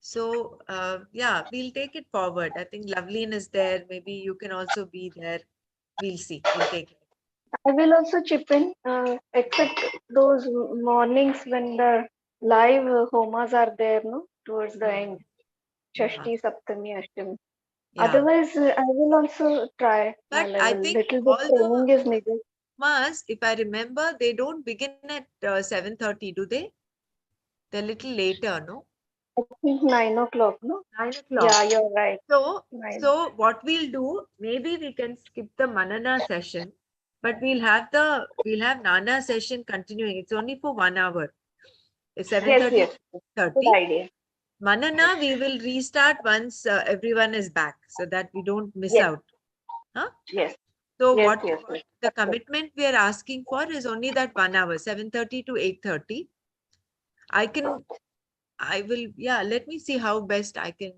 So, yeah, we'll take it forward. I think Loveleen is there. Maybe you can also be there. We'll see. We'll take it. I will also chip in, except those mornings when the live homas are there, no, towards the end, Shashti, Saptami, Ashtami. Yeah. Otherwise, I will also try my But I level. think Little bit all training is needed. Mas, if I remember, they don't begin at 7:30, do they? They're a little later, no? I think 9 o'clock, no? 9 o'clock. Yeah, you're right. So, 9. so what we'll do, maybe we can skip the Manana session, but we'll have Nana session continuing. It's only for 1 hour. It's 7:30 Yes. to Good 8:30. idea. Manana, we will restart once everyone is back so that we don't miss Yes. out. Huh? Yes. So Yes, what yes. the commitment we are asking for is only that 1 hour, 7:30 to 8:30. I will, yeah, let me see how best I can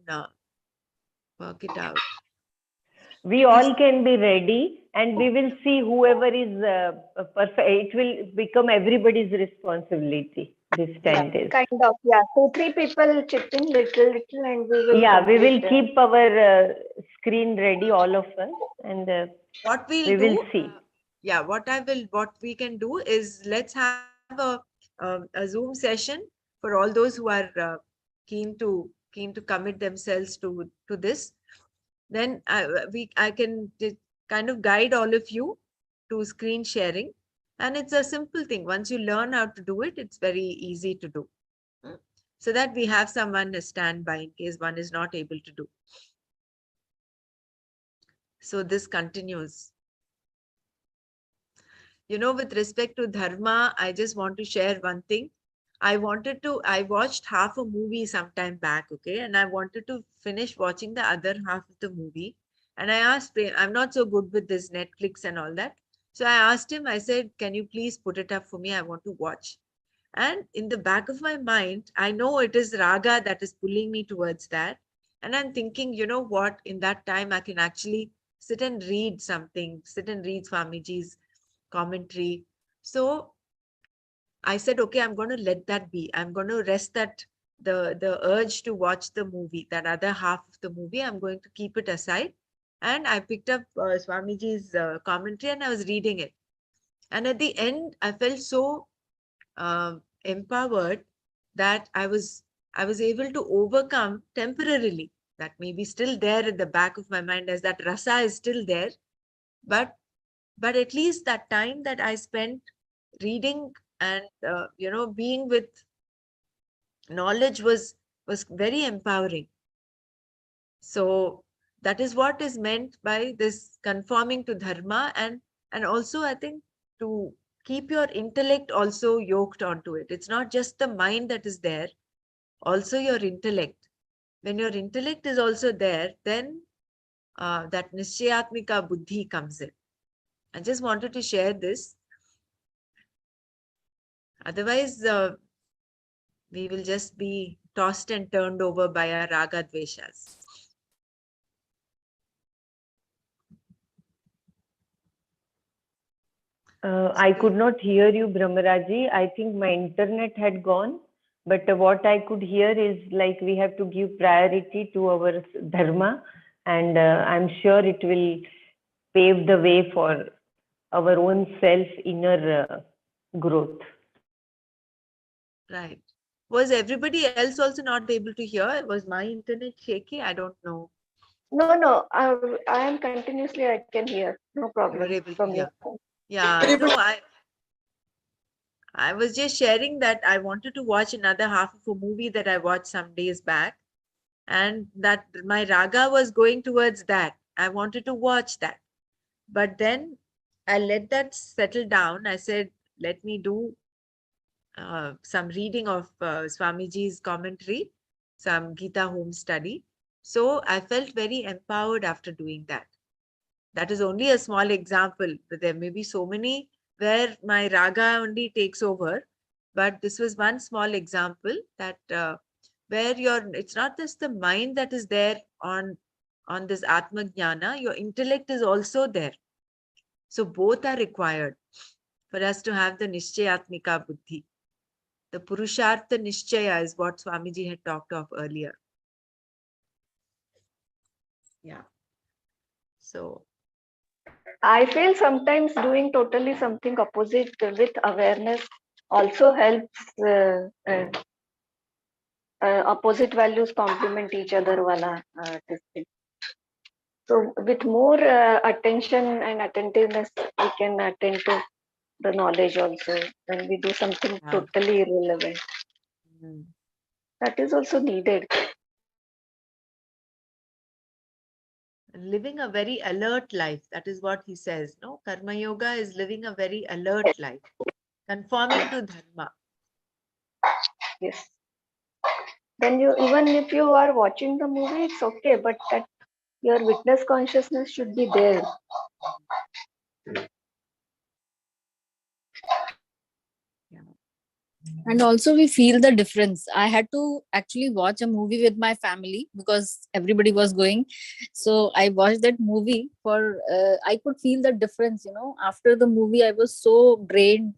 work it out. We all can be ready, and we will see whoever is perfect. It will become everybody's responsibility this 10 days. Kind of, yeah. 2-3 people chip in little, and we will. Yeah, we will complete keep our screen ready, all of us, and What we'll we do, will see. yeah, what we can do is let's have a Zoom session for all those who are keen to commit themselves to this. Then I can kind of guide all of you to screen sharing, And it's a simple thing. Once you learn how to do it, it's very easy to do. So that we have someone to stand by in case one is not able to do. So this continues. With respect to dharma, I just want to share one thing. I watched half a movie sometime back, okay, and I wanted to finish watching the other half of the movie. And I asked, I'm not so good with this Netflix and all that. So I asked him, I said, can you please put it up for me? I want to watch. And in the back of my mind, I know it is raga that is pulling me towards that. And I'm thinking, you know what, in that time, I can actually sit and read something, sit and read Swamiji's commentary. So I said, okay, I'm going to let that be. I'm going to rest the urge to watch the movie, that other half of the movie, I'm going to keep it aside. And I picked up Swamiji's commentary and I was reading it. And at the end, I felt so empowered that I was able to overcome temporarily. That may be still there at the back of my mind, as that rasa is still there, but at least that time that I spent reading and being with knowledge was very empowering. So that is what is meant by this conforming to dharma, and also I think to keep your intellect also yoked onto it. It's not just the mind that is there, also your intellect. When your intellect is also there, then that nishchayatmika buddhi comes in. I just wanted to share this. Otherwise, we will just be tossed and turned over by our raga dveshas. I could not hear you, Brahmaraji. I think my internet had gone. But what I could hear is like we have to give priority to our dharma, and I'm sure it will pave the way for our own self inner growth. Right. Was everybody else also not able to hear? Was my internet shaky? I don't know. No, I am continuously, I can hear. No You problem were able to from hear. you. Yeah, no, I was just sharing that I wanted to watch another half of a movie that I watched some days back, and that my raga was going towards that. I wanted to watch that. But then I let that settle down. I said, let me do some reading of Swamiji's commentary, some Gita home study. So I felt very empowered after doing that. That is only a small example, but there may be so many where my raga only takes over. But this was one small example that where it's not just the mind that is there on this Atma Jnana, your intellect is also there. So both are required for us to have the Nishchayatmika Buddhi. The Purushartha Nishchaya is what Swamiji had talked of earlier. Yeah. So I feel sometimes doing totally something opposite with awareness also helps. Opposite values complement each other. Wala, this thing. So with more attention and attentiveness, we can attend to the knowledge also when we do something totally irrelevant. That is also needed. living a very alert life. That is what he says. No, Karma Yoga is living a very alert life, conforming to Dharma. Yes. Then you, even if you are watching the movie, it's okay, but that your witness consciousness should be there. And also we feel the difference. I had to actually watch a movie with my family because everybody was going. So I watched that movie for I could feel the difference, after the movie I was so drained.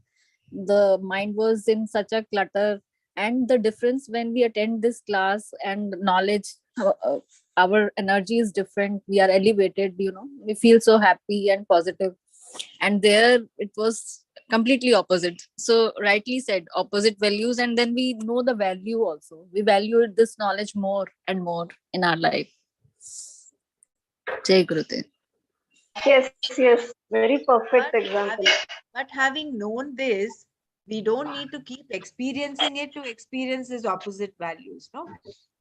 The mind was in such a clutter, and the difference when we attend this class and knowledge, our energy is different. We are elevated, we feel so happy and positive. And there it was completely opposite. So rightly said, opposite values, and then we know the value also. We value this knowledge more and more in our life. Jai Gurudev. Yes, very perfect example. But having known this, we don't need to keep experiencing it to experience its opposite values, no?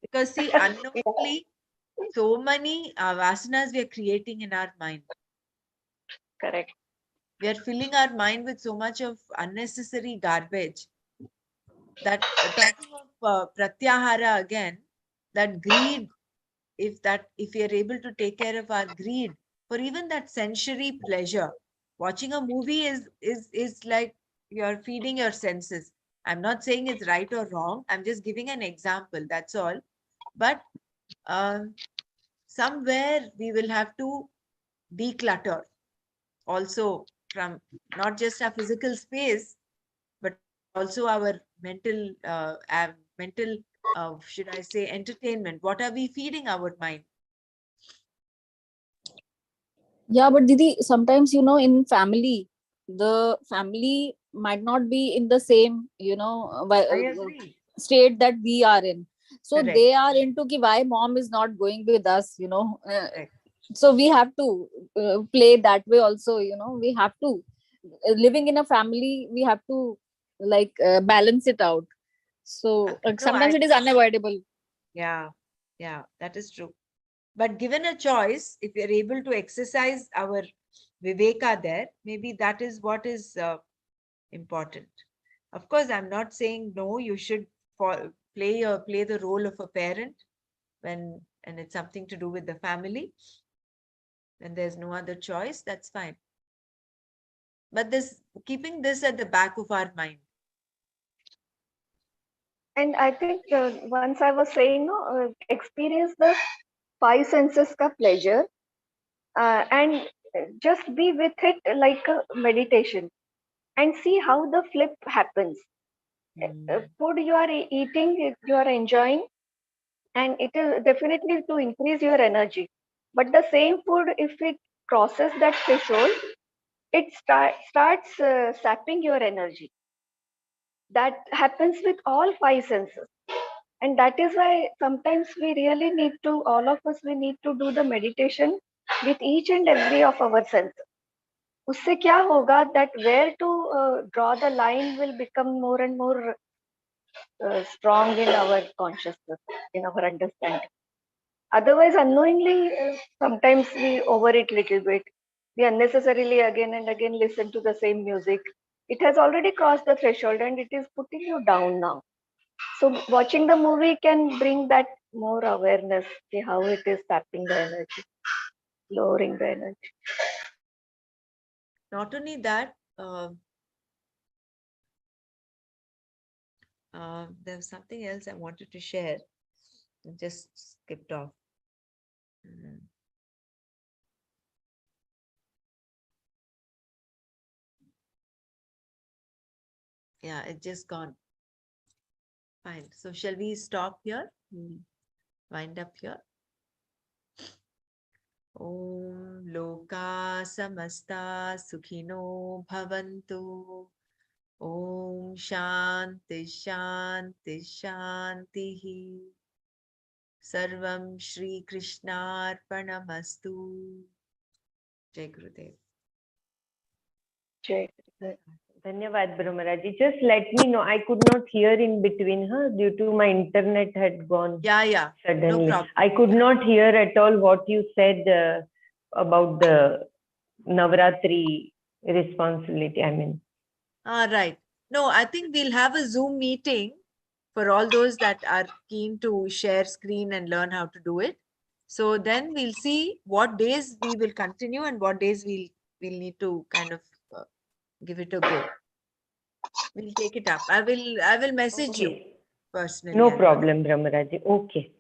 Because see, unknowingly, so many vasanas we are creating in our mind. Correct. We are filling our mind with so much of unnecessary garbage that talking of pratyahara again, that greed, if we are able to take care of our greed for even that sensory pleasure, watching a movie is like you're feeding your senses. I'm not saying it's right or wrong. I'm just giving an example. That's all. But somewhere we will have to declutter also from not just our physical space, but also our mental, should I say, entertainment. What are we feeding our mind? Yeah, but Didi, sometimes, in family, the family might not be in the same, I agree. state that we are in. So Correct. they are into ki why mom is not going with us, Correct. so we have to play that way also, we have to, living in a family, we have to like balance it out. So No, sometimes it is unavoidable. yeah, yeah, that is true. But given a choice, if we are able to exercise our viveka there, maybe that is what is important. Of course, I'm not saying no, you should play the role of a parent and it's something to do with the family. When there's no other choice, that's fine. But this keeping this at the back of our mind. And I think once I was saying, no, experience the five senses ka pleasure, and just be with it like a meditation, and see how the flip happens. Mm. Food you are eating, you are enjoying, and it is definitely to increase your energy. But the same food, if it crosses that threshold, it starts sapping your energy. That happens with all five senses. And that is why sometimes we really need to, all of us, we need to do the meditation with each and every of our senses. उससे क्या होगा that where to draw the line will become more and more strong in our consciousness, in our understanding. Otherwise, unknowingly, sometimes we over it little bit. We unnecessarily again and again listen to the same music. It has already crossed the threshold and it is putting you down now. So watching the movie can bring that more awareness, see how it is tapping the energy, lowering the energy. Not only that, there was something else I wanted to share. I just skipped off. Mm. Yeah, it just gone. Fine. So shall we stop here? Wind up here. Om Loka Samasta Sukhino Bhavantu. Om Shanti Shanti Shanti. Sarvam Shri Krishnarpanamastu. Jai Gurudev. Jai. Dhanyavad Brahmaraji. Just let me know. I could not hear in between due to my internet had gone Yeah. suddenly. No problem. I could not hear at all what you said about the Navratri responsibility. I mean, Right. No, I think we'll have a Zoom meeting for all those that are keen to share screen and learn how to do it. So then we'll see what days we will continue and what days we'll need to kind of give it a go. We'll take it up. I will message you okay. personally. No and problem, Brahmaraji. Okay.